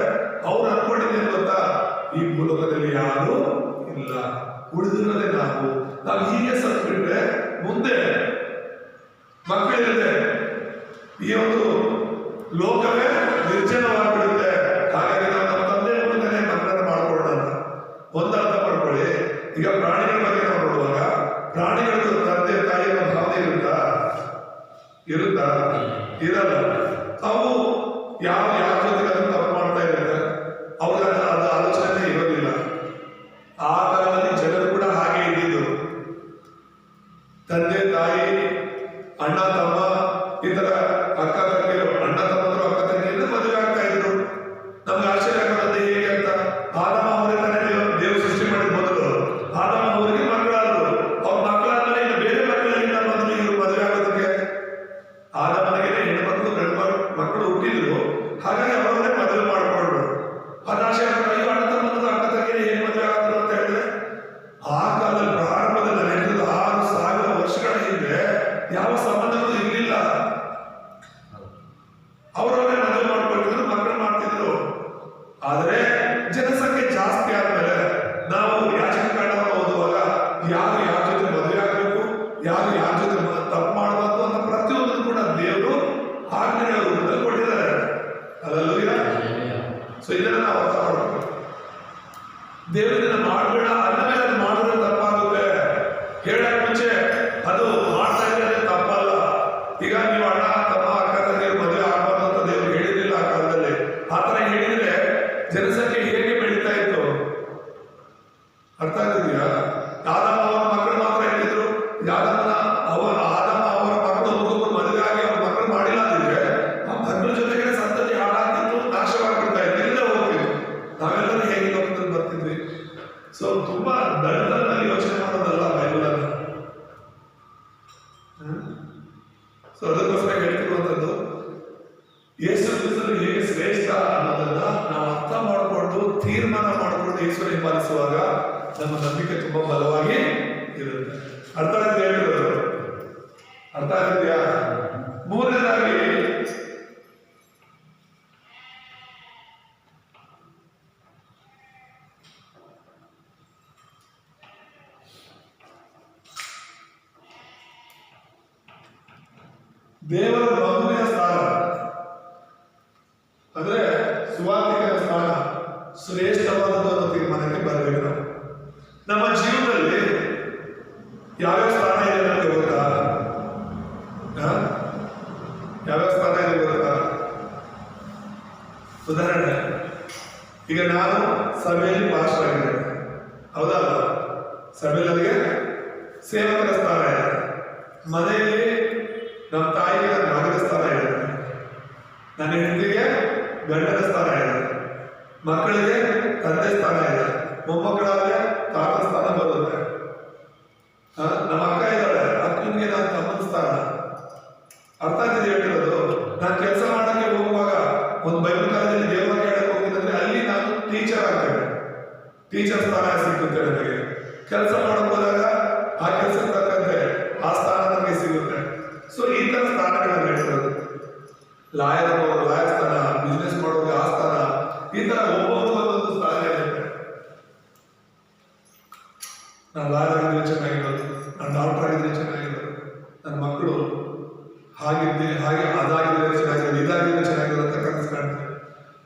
ಅವ್ರು ಅನ್ಕೊಂಡಿದ್ದೇನೆ ಗೊತ್ತಾ, ಈ ಭೂಲೋಕದಲ್ಲಿ ಯಾರು ಇಲ್ಲ, ಉಳಿದಿರೋದೇ ನಾವು ಹೀಗೆ ಸತ್ತು ಬಿಟ್ರೆ ಮುಂದೆ ಮಕ್ಕಳಿರುತ್ತೆ, ಈ ಒಂದು ಲೋಕವೇ ನಿರ್ಜನವಾಗಿಬಿಡುತ್ತೆ. ಹಾಗಾಗಿ ನಾವು ನಮ್ಮ ತಂದೆ ಮುಂದೆ ಮಕ್ಕಳನ್ನು ಮಾಡ್ಕೊಳ್ಳೋಣ ಅಂತ ಒಂದು ಅರ್ಥ ಮಾಡ್ಕೊಳ್ಳಿ. ಈಗ ಪ್ರಾಣಿಗಳ ಬಗ್ಗೆ ನಾವು ನೋಡುವಾಗ, ಪ್ರಾಣಿಗಳದ್ದು ತಂದೆ ತಾಯಿಯ ಭಾವನೆ ಇರುತ್ತಾ? ಇರಲ್ಲ. ಅವು ಯಾವ ಜೊತೆಗೆ ಅದನ್ನು ತಪ್ಪು ಮಾಡ್ತಾ ಇರುತ್ತೆ, ಅವ್ರಿಗೆ ಅದು ಆಲೋಚನೆ ಇರೋದಿಲ್ಲ. ಆ ಕಾಲದಲ್ಲಿ ಜನರು ಕೂಡ ಹಾಗೆ ಇದ್ದಿದ್ದು. ತಂದೆ ತಾಯಿ, ಅಣ್ಣ ತಮ್ಮ, ಈ ತರ ಅಕ್ಕ ತಂಗಿಯರು, ಅಣ್ಣ ತಮ್ಮಂದ್ರು ಅಕ್ಕ ತಂಗಿಯರು ಮದುವೆ ಆಗ್ತಾ ಇದ್ರು. ನಮ್ಗೆ ಆಶ್ಚರ್ಯ ಆಗೋದು ಹೇಗೆ ಅಂತ, ಆದಮ ಅವರೇ ತಾನೇ ದೇವರು ಸೃಷ್ಟಿ ಮಾಡಿದ ಮೊದಲು. ಆದಮ ಅವರಿಗೆ ಮಕ್ಕಳಾದ್ರು, ಅವ್ರ ಮಕ್ಕಳಾದ್ಮೇಲೆ ಇನ್ನು ಬೇರೆ ಮಕ್ಕಳಲ್ಲಿಂದ ಬಂದ್ರು ಇವರು ಮದುವೆ ಆಗೋದಕ್ಕೆ. ಆದಮನಿಗೆ ಹೆಣ್ಣು ಮಕ್ಕಳು ಗಂಡು ಮಕ್ಕಳು ಹುಟ್ಟಿದ್ರು, ಹಾಗಾಗಿ ಅವರವರೇ ಮದುವೆ ಮಾಡ್ಕೊಂಡ್ರು. ಅದಾಶೆ ಅಯ್ಯೋ ಅಣ್ಣ ತಮ್ಮಂದ್ರು ಅಕ್ಕ ತಂಗಿಯರು ಹೇಗೆ ಮದುವೆ ಆದ್ರು ಅಂತ ಹೇಳಿದ್ರೆ, ಆ ಕಾಲದಲ್ಲಿ ಪ್ರಾರಂಭದಲ್ಲಿ ನಡೆದ 6,000 ವರ್ಷಗಳ ಹಿಂದೆ ಯಾವ ಸಂಬಂಧಗಳು ಇರಲಿಲ್ಲ. ಅವರವರೇ ಮದುವೆ ಮಾಡ್ಕೊಳ್ತಿದ್ರು, ಮಕ್ಕಳು ಮಾಡ್ತಿದ್ರು. ಆದರೆ ಜನಸಂಖ್ಯೆ ಜಾಸ್ತಿ ಆದ್ಮೇಲೆ ನಾವು ಯಾಚಕ ಕಾಂಡವನ್ನು ಓದುವಾಗ ಯಾರು ಯಾರ ಜೊತೆ ಮದುವೆ ಆಗಬೇಕು, ಯಾರು ಯಾರ ಜೊತೆ ತಪ್ಪು ಮಾಡಬಾರ್ದು ಅಂತ ಪ್ರತಿಯೊಂದನ್ನು ಕೂಡ ದೇವರು ಆಜ್ಞೆಗಳ ರೂಪದಲ್ಲಿ ಕೊಟ್ಟಿದ್ದಾರೆ. ಹಲ್ಲೆಲೂಯಾ. ಸೊ ಇದನ್ನ ನಾವು ಅರ್ಥ ಮಾಡಬೇಕು. ದೇವರು ಇದನ್ನ ಮಾಡಬೇಡ ಅಂದಮೇಲೆ ಅದು ಮಾಡಿದ್ರೆ ತಪ್ಪಾಗುತ್ತೆ. ಹೇಳಕ್ ಮುಂಚೆ ಅದು ಮಾಡ್ತಾ ಇದ್ರೆ ತಪ್ಪಲ್ಲ. ಈಗ ನೀವು ಅಣ್ಣ ತಮ್ಮ ಅಕ್ಕ ತಂಗಿಯರು ಮದುವೆ ಆಗಬಾರ್ದು ಅಂತ ದೇವರು ಹೇಳಿದ್ದಿಲ್ಲ ಆ ಕಾಲದಲ್ಲಿ. ಆತರ ಹೇಳಿದ್ರೆ ಜನಸಂಖ್ಯೆ ಹೇಗೆ ಬೆಳೀತಾ ಇತ್ತು? ಅರ್ಥ ಆಗ್ತಿದ್ಯಾ? ಆದಮ ಅವರ ಮಕ್ಕಳು ಮಾತ್ರ ಹೇಳಿದ್ರು. ಆದಮ ಅವರ ಮಕ್ಕಳು ಒಬ್ಬೊಬ್ಬರು ಮದುವೆ ಆಗಿ ಅವ್ರ ಮಕ್ಕಳು ಮಾಡಿಲ್ಲ ಅಂದಿದ್ರೆ ಆ ಮಕ್ಕಳ ಜೊತೆಗೆ ಸಂತತಿ ಹಾಳಾಗ್ತಿತ್ತು, ನಾಶವಾಗಿರ್ತಾ ಇತ್ತು, ಎಲ್ಲ ಹೋಗ್ತಿತ್ತು. ನಾವೆಲ್ಲರೂ ಹೇಗೆ ಲೋಕದಲ್ಲಿ ಬರ್ತಿದ್ವಿ. ಸೊ ತುಂಬಾ ದಡದಲ್ಲಿ ಯೋಚನೆ ಮಾಡೋದಲ್ಲ ಬೈಬಲ್ ಅನ್ನ. ಸೊ ಅದಕ್ಕೋಸ್ಕರ ಹೇಳ್ತಿರುವಂತದ್ದು, ಯೇಸು ಕ್ರಿಸ್ತನು ಹೇಗೆ ಶ್ರೇಷ್ಠ ಅನ್ನೋದನ್ನ ನಾವು ಅರ್ಥ ಮಾಡಿಕೊಂಡು ತೀರ್ಮಾನ ಮಾಡಿಕೊಂಡು ಯೇಸುವನ್ನು ಹಿಂಬಾಲಿಸುವಾಗ ನಮ್ಮ ನಂಬಿಕೆ ತುಂಬಾ ಬಲವಾಗಿ ಇರುತ್ತೆ. ಅರ್ಥ ಆಗಿದೆ ಹೇಳಿರೋದು? ಅರ್ಥ ಆಗಿದೆಯಾ? ಮೂರನೇದಾಗಿ ದೇವರ ಮಗುವಿನ ಸ್ಥಾನ ಅಂದ್ರೆ ಸುವಾರ್ತಿಕರ ಸ್ಥಾನ ಶ್ರೇಷ್ಠವಾದದ್ದು ಅನ್ನೋ ತೀರ್ಮಾನಕ್ಕೆ ಬರಬೇಕು. ನಾವು ನಮ್ಮ ಜೀವನದಲ್ಲಿ ಯಾವ್ಯಾವ ಸ್ಥಾನ ಇದೆ ನಮಗೆ ಗೊತ್ತಾ? ಯಾವ್ಯಾವ ಸ್ಥಾನ ಇದೆ ಗೊತ್ತಾ? ಉದಾಹರಣೆ, ಈಗ ನಾನು ಸಭೆಯಲ್ಲಿ ಪಾಸ್ಟರ್ ಆಗಿದ್ದೇನೆ, ಹೌದಲ್ಲ? ಸಭೆಯಲ್ಲಿ ನನಗೆ ಸೇವಕರ ಸ್ಥಾನ ಇದೆ. ಮನೆಯಲ್ಲಿ ನಮ್ಮ ತಾಯಿಗೆ ನಾನು ನನ್ನ ಹೆಂಡತಿಗೆ ಗಂಡನ ಸ್ಥಾನ ಇದೆ, ಮಕ್ಕಳಿಗೆ ತಂದೆ ಸ್ಥಾನ ಇದೆ, ಮೊಮ್ಮಕ್ಕಳಾದ್ರೆ ತಾತ ಸ್ಥಾನ ಬರುತ್ತೆ. ನಮ್ಮ ಅಕ್ಕ ಇದ್ದಾಳೆ, ಅಕ್ಕನಿಗೆ ನಾನು ತಮ್ಮನ ಸ್ಥಾನ. ಅರ್ಥ ಆಗ್ತಿದೆ ಹೇಳಿರೋದು. ನಾನು ಕೆಲಸ ಮಾಡಕ್ಕೆ ಹೋಗುವಾಗ ಒಂದು ಬೈಬಲ್ ಕಾಲೇಜಲ್ಲಿ ದೇವರ ಕೇಳಕ್ಕೆ ಹೋಗಿದ್ರೆ ಅಲ್ಲಿ ನಾನು ಟೀಚರ್ ಆಗ್ತೇನೆ, ಟೀಚರ್ ಸ್ಥಾನ ಸಿಗುತ್ತೆ ನನಗೆ. ಕೆಲಸ ಮಾಡಕ್ ಹೋದಾಗ ಆ ಕೆಲಸ ತಕ್ಕಂತೆ ಆ ಸ್ಥಾನ ನನಗೆ ಸಿಗುತ್ತೆ. ಸೊ ಈ ತರ ಸ್ಥಾನಗಳನ್ನು ಹೇಳಿರೋದು. ಲಾಯರ್ ಸ್ಥಾನ, ಬಿಸ್ನೆಸ್ ಮಾಡೋದು ಆ ಸ್ಥಾನ, ಈ ತರ ಒಬ್ಬೊಂದು ಸ್ಥಾನ ಇರುತ್ತೆ. ನಾನು ಲಾಯರ್ ಆಗಿದ್ರೆ ಚೆನ್ನಾಗಿರೋದು, ನಾನು ಡಾಕ್ಟರ್ ಆಗಿದ್ರೆ ಚೆನ್ನಾಗಿರೋದು, ನನ್ನ ಮಕ್ಕಳು ಹಾಗೆ ಅದಾಗಿದ್ರೆ ಚೆನ್ನಾಗಿರೋದು, ಇದಾಗಿದ್ರೆ ಚೆನ್ನಾಗಿರೋದು ಅಂತ ಕನಸು ಕಾಣ್ತಾರೆ.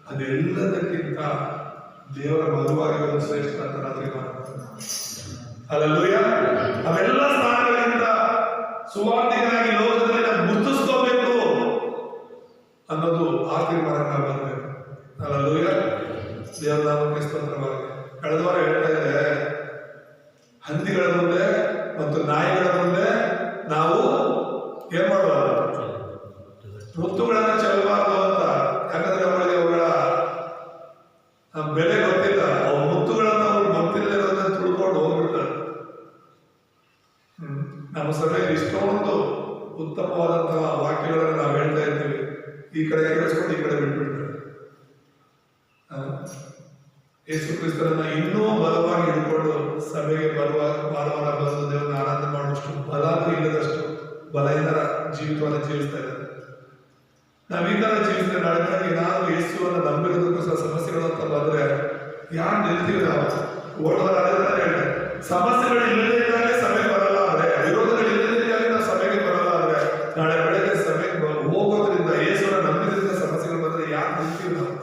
ಅದೆಲ್ಲದಕ್ಕಿಂತ ದೇವರ ಮಗುವಾಗಿರೋದು ಶ್ರೇಷ್ಠ ಅಂತ ನಾವು ತೀರ್ಮಾನ ಮಾಡ್ತೀವಿ. ಹಲ್ಲೆಲೂಯಾ. ಅವೆಲ್ಲ ಸ್ಥಾನಗಳಿಂದ ಸುವಾರ್ತಿಕನಾಗಿ ಲೋಕದಲ್ಲಿ ನಾವು ಗುರುತಿಸ್ಕೋಬೇಕು ಅನ್ನೋದು ಆ ತೀರ್ಮಾನಕ್ಕೆ ಬರಬೇಕು. ಹಲ್ಲೆಲೂಯಾ. ದೇವರ ನಾಮಕ್ಕೆ ಸ್ತೋತ್ರವಾಗಲಿ. ಕಳೆದ ವಾರ ಹೇಳ್ತಾ ಇದ್ದೆ, ಹಂದಿಗಳ ಮುಂದೆ ಮತ್ತು ನಾಯಿಗಳ ಮುಂದೆ ನಾವು ಏನ್ ಮಾಡಬಾರ್ದು, ಮುತ್ತುಗಳನ್ನ ಚೆಲ್ಲಬಾರ್ದು ಅಂತ. ಯಾಕಂದ್ರೆ ಅವುಗಳ ಬೆಲೆ ಗೊತ್ತಿಲ್ಲ, ಅವು ಮುತ್ತುಗಳನ್ನ ಅವ್ರು ಗೊತ್ತಿಲ್ಲದಿರೋದನ್ನ ತುಳ್ಕೊಂಡು ಹೋಗ್ಬಿಡ್ತಾರೆ. ನಮ್ಮ ಸಭೆಯಲ್ಲಿ ಇಷ್ಟೊಂದು ಉತ್ತಮವಾದಂತಹ ವಾಕ್ಯಗಳನ್ನು ನಾವು ಹೇಳ್ತಾ ಇರ್ತೀವಿ, ಈ ಕಡೆ ಕೇಳಿಸ್ಕೊಂಡು ಈ ಕಡೆ ಬಿಟ್ಬಿಡ್ತಾರೆ. ಯೇಸು ಕ್ರಿಸ್ತರನ್ನ ಇನ್ನೂ ಬಲವಾಗಿ ಹಿಡ್ಕೊಂಡು ಸಭೆಗೆ ಭಾನುವಾರ ಬಂದು ದೇವರನ್ನ ಆರಾಧನೆ ಮಾಡುವಷ್ಟು ಬಲನೂ ಇಲ್ಲದಷ್ಟು ಬಲಹೀನರ ಜೀವಿತವನ್ನು ಜೀವಿಸ್ತಾ ಇದ್ದಾರೆ. ನಾವು ಈ ತರ ಜೀವಿಸಿದ್ರೆ ನಾಳೆ ಏನಾದ್ರು ಯೇಸುವನ್ನು ನಂಬಿರೋದಕ್ಕೋಸ್ಕರ ಸಮಸ್ಯೆಗಳು ಅಂತ ಬಂದ್ರೆ ಯಾರು ನಿಲ್ತೀವಿ ನಾವು? ಓಡೋದಾದ್ರೆ ಹೇಳ್ತಾರೆ, ಸಮಸ್ಯೆಗಳು ಇಲ್ಲದೇ ಇದ್ದಾಗಲೇ ಸಭೆಗೆ ಬರಲ್ಲ ಅಂದ್ರೆ, ವಿರೋಧಗಳು ಇಲ್ಲದೇ ಇದ್ದಾಗಲೇ ನಾವು ಸಭೆಗೆ ಬರಲ್ಲ ಅಂದ್ರೆ, ನಾಳೆ ಬೆಳಗ್ಗೆ ಸಭೆಗೆ ಹೋಗೋದ್ರಿಂದ ಯೇಸುವನ್ನು ನಂಬಿದ್ರಿಂದ ಸಮಸ್ಯೆಗಳು ಬಂದ್ರೆ ಯಾರು ನಿಲ್ತೀವಿ ನಾವು?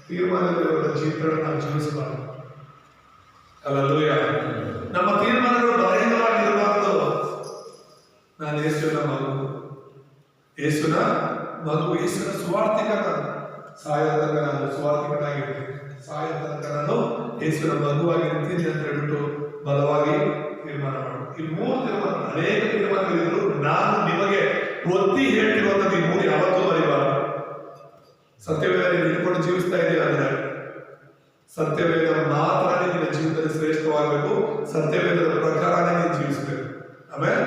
ತೀರ್ಮಾನದ ಜೀವಿತಗಳನ್ನು ನಾವು ಜೀವಿಸಬಾರದು. ಹಲ್ಲೆಲೂಯಾ. ನಮ್ಮ ತೀರ್ಮಾನಗಳು ಬಲಹೀನವಾಗಿರಬಾರದು. ನಾನು ಯೇಸುವಿನ ಮಗು, ಯೇಸುವಿನ ಸುವಾರ್ತಿಕ. ಸಾಯದ ತನಕ ನಾನು ಸುವಾರ್ತಿಕನಾಗಿರ್ತೀನಿ, ಸಾಯದ ತನಕ ನಾನು ಯೇಸುವಿನ ಮಗುವಾಗಿರ್ತೀನಿ ಅಂತ ಹೇಳ್ಬಿಟ್ಟು ಬಲವಾಗಿ ತೀರ್ಮಾನ ಮಾಡು. ಈ 3 ತೀರ್ಮಾನ, ಅನೇಕ ತೀರ್ಮಾನಗಳಿದ್ರು, ನಾನು ನಿಮಗೆ ಒತ್ತಿ ಹೇಳ್ತಿರುವಂಥದ್ದು ಈ 3 ಯಾವತ್ತೂ ಮರಿಬಾರದು. ಸತ್ಯವೇದ ನೀನು ಇಟ್ಕೊಂಡು ಜೀವಿಸ್ತಾ ಇದೆಯಾ ಅಂದ್ರೆ ಸತ್ಯವೇದ ಮಾತ್ರ ನಿನ್ನ ಜೀವಿತದಲ್ಲಿ ಶ್ರೇಷ್ಠವಾಗಬೇಕು, ಸತ್ಯವೇದದ ಪ್ರಕಾರನೇ ನೀನು ಜೀವಿಸಬೇಕು. ಆಮೇಲೆ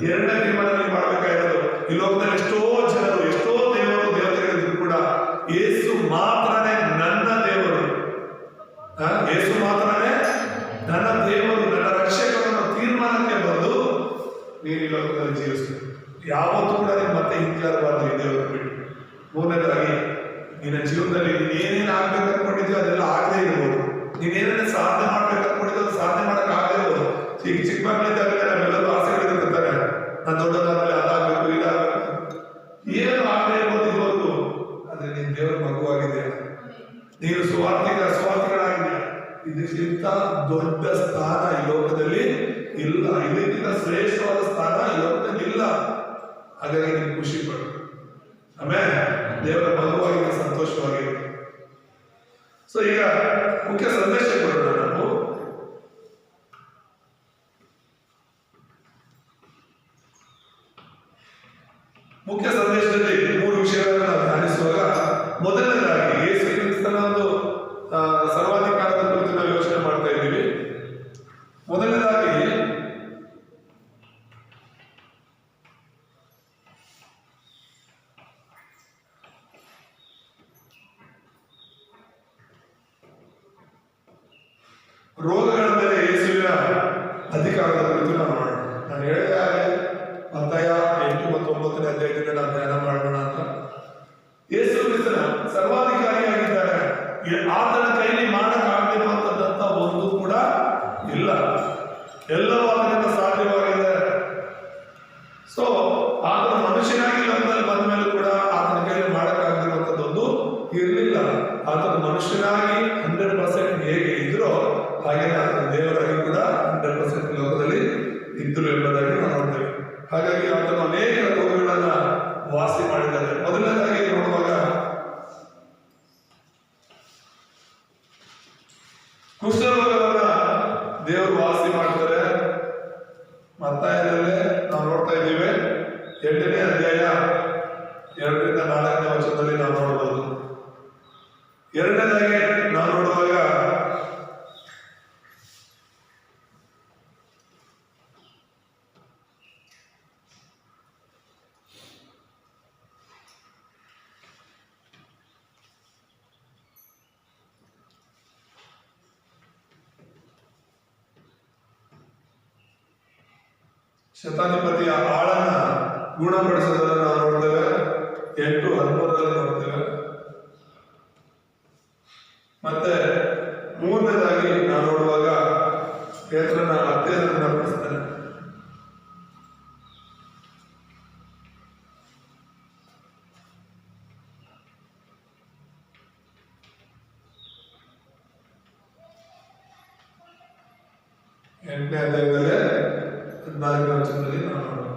2ನೇ ತೀರ್ಮಾನ ನೀವು ಮಾಡಬೇಕಾಗಿರೋದು, ಈ ಲೋಕದಲ್ಲಿ ಎಷ್ಟೋ ಜನರು, ಎಷ್ಟೋ ದೇವರು ದೇವತೆಗಳಿದ್ರು ಕೂಡ ಯೇಸು ಮಾತ್ರನೇ ನನ್ನ ದೇವರು, ಯೇಸು ಮಾತ್ರನೇ ನನ್ನ ದೇವರು, ನನ್ನ ರಕ್ಷಕನ ತೀರ್ಮಾನಕ್ಕೆ ಬಂದು ನೀನು ಈ ಲೋಕದಲ್ಲಿ ಜೀವಿಸಬೇಕು. ಯಾವತ್ತೂ ಕೂಡ ನೀನು ಮತ್ತೆ ಹಿಂಜಾರಬಾರ್ದು ಈ ದೇವರು ಬಿಟ್ಟು. 3ನೇದಾಗಿ, ನಿನ್ನ ಜೀವನದಲ್ಲಿ ನೀನೇನೇನು ಆಗ್ಬೇಕು ಅನ್ಕೊಂಡಿದ್ಯೋ ಅದೆಲ್ಲ ಆಗದೆ ಇರ್ಬೋದು. ನೀನೇನೇನು ಸಾಧನೆ ಮಾಡ್ಬೇಕು ಅನ್ಕೊಂಡಿದ್ಯೋ ಅದು ಸಾಧನೆ ಮಾಡಕ್ ಆಗದೆ ಇರ್ಬೋದು. ಚಿಕ್ಕ ಮಕ್ಕಳಿದ್ದಾಗಲೇ ನಾವೆಲ್ಲರೂ ಆಸೆಗಳಿರ್ತಾರೆ, ನಾನು ದೊಡ್ಡದಾದ್ಮೇಲೆ ಅದಾಗಬೇಕು, ಇದಾಗಬೇಕು, ಏನು ಆಗದೆ ಇರ್ಬೋದು ಇರೋದು. ಆದ್ರೆ ನೀನು ದೇವರ ಮಗುವಾಗಿದೆ, ನೀನು ಸುವಾರ್ತಿಗಳಾಗಿದೆ. ಇದಕ್ಕಿಂತ ದೊಡ್ಡ ಸ್ಥಾನ ಈ ಲೋಕದಲ್ಲಿ ಇಲ್ಲ, ಇದಕ್ಕಿಂತ ಶ್ರೇಷ್ಠವಾದ ಸ್ಥಾನ ಈ ಲೋಕದಲ್ಲಿ ಇಲ್ಲ. ಹಾಗಾಗಿ ನೀನು ಖುಷಿ ಪಡು. ಆಮೇಲೆ ದೇವರ ಮಗುವಾಗಿ ಸಂತೋಷವಾಗಿ. ಸೊ ಈಗ ಮುಖ್ಯ ಸಂದೇಶ ಕೊಡೋಣ. ನಾವು ಮುಖ್ಯ ಸಂದೇಶದಲ್ಲಿ 3 ವಿಷಯಗಳನ್ನು ನಾವು ಧ್ಯಾನಿಸುವಾಗ, ಮೊದಲನೇದಾಗಿ ಯೇಸು ಕ್ರಿಸ್ತನ ಒಂದು ಸರ್ವಾಧಿಕಾರದ ಕುರಿತು ನಾವು ಯೋಚನೆ ಮಾಡ್ತಾ ಇದ್ದೀವಿ. ಮೊದಲನೇದಾಗಿ ರೋಗಗಳ ಮೇಲೆ ಯೇಸುವಿನ ಅಧಿಕಾರದ ಕುರಿತು ನಾವು ಮಾಡೋಣ. ನಾನು ಹೇಳಿದ ಹಾಗೆ ಮತ್ತಾಯ 8 ಮತ್ತು 9ನೇ ಅಧ್ಯಾಯದಿಂದ ನಾವು ಧ್ಯಾನ ಮಾಡೋಣ ಅಂತ. ಯೇಸು ಕ್ರಿಸ್ತನ ಸರ್ವಾಧಿಕಾರಿಯಾಗಿದ್ದಾರೆ, ಆತನ ಕೈಲಿ ಮಾಡಕ್ಕಾಗದಿರುವಂತದ್ದಂತ ಒಂದು ಕೂಡ ಇಲ್ಲ, ಎಲ್ಲವೂ ಆತನಿಂದ ಸಾಧ್ಯವಾಗಿದೆ. ಸೊ ಆತನ ಮನುಷ್ಯನಾಗಿ ಲೋಕದಲ್ಲಿ ಬಂದ ಮೇಲೂ ಕೂಡ ಆತನ ಕೈಲಿ ಮಾಡಕ್ಕಾಗದಿರುವಂತದ್ದೊಂದು ಇರಲಿಲ್ಲ. ಆತನ ಮನುಷ್ಯನಾಗಿ 100% ಹೇಗೆ ಇದ್ರೋ ಹಾಗೆ ಆತನ ದೇವರಾಗಿ ಕೂಡ 100% ಲೋಕದಲ್ಲಿ ಇದ್ದರು ಎಂಬುದಾಗಿ ನಾವು ನೋಡ್ತೇವೆ. ಹಾಗಾಗಿ ಆತನು ಅನೇಕ ರೋಗಗಳನ್ನ ವಾಸಿ ಮಾಡಿದ್ದಾರೆ. ಮೊದಲನೇದಾಗಿ ನೋಡುವಾಗ ಕುಷ್ಠರೋಗವನ್ನ ದೇವರು ವಾಸಿ ಮಾಡ್ತಾರೆ. ಮತ್ತಾಯದಲ್ಲೇ ನಾವು ನೋಡ್ತಾ ಇದ್ದೀವಿ 8ನೇ ಅಧ್ಯಾಯ ಶತಾಧಿಪತಿಯ ಆಳನ್ನ ಗುಣಪಡಿಸೋದನ್ನು ನಾವು ನೋಡ್ತೇವೆ. 8:13 ನೋಡ್ತೇವೆ. ಮತ್ತೆ ಮೂರನೇದಾಗಿ ನಾವು ನೋಡುವಾಗ ಪೇತ್ರನ ಅತ್ತೆಯನ್ನು ಗುಣಪಡಿಸ್ತಾನೆ. ಎಂಟನೇ ಅಧ್ಯಾಯದಲ್ಲೇ 14ನೇ ವಚನದಲ್ಲಿ ನಾವು ನೋಡೋಣ.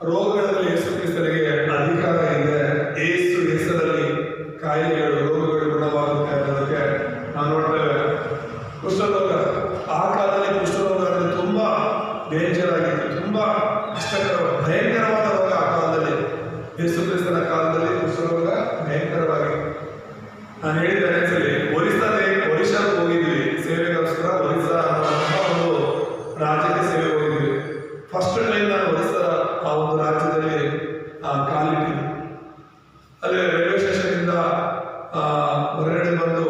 ರೋಗಗಳಲ್ಲಿ ಯೇಸು ಕ್ರಿಸ್ತನಿಗೆ ಅಧಿಕಾರ ಇದೆ. ಯೇಸು ಹೆಸರಲ್ಲಿ ಕಾಯಿಲೆಗಳು, ರೋಗಗಳು ಗುಣವಾಗುತ್ತೆ ಅನ್ನೋದಕ್ಕೆ ನಾವು ನೋಡ್ತೇವೆ. ಕುಷ್ಠರೋಗ, ಆ ಕಾಲದಲ್ಲಿ ಕುಷ್ಠರೋಗ ಅಂದರೆ ತುಂಬಾ ಡೇಂಜರ್ ಆಗಿತ್ತು, ತುಂಬಾ ಕಷ್ಟಕರ, ಭಯಂಕರವಾದ ರೋಗ ಆ ಕಾಲದಲ್ಲಿ. ಯೇಸು ಕ್ರಿಸ್ತನ ಕಾಲದಲ್ಲಿ ಕುಷ್ಠರೋಗ ಭಯಂಕರವಾಗಿತ್ತು. ನಾನು ಹೇಳಿದ್ದೇನೆ ಸರಿ, ಒರಿಸ್ಸಾಗೆ ಹೋಗಿದ್ವಿ ಸೇವೆಗೋಸ್ಕರ. ಒರಿಸ್ಸಾ ಒಂದು ರಾಜ್ಯಕ್ಕೆ ಸೇವೆ ಹೋಗಿದ್ವಿ. ಫಸ್ಟ್ ಟೈಮ್ ನಾನು ಒರಿಸ್ಸಾ ಆ ಒಂದು ರಾಜ್ಯದಲ್ಲಿ ಕಾಲಿಟ್ಟಿದ್ದೆ. ಅಲ್ಲಿ ರೈಲ್ವೆ ಸ್ಟೇಷನ್ ಇಂದ ಹೊರಗಡೆ ಬಂದು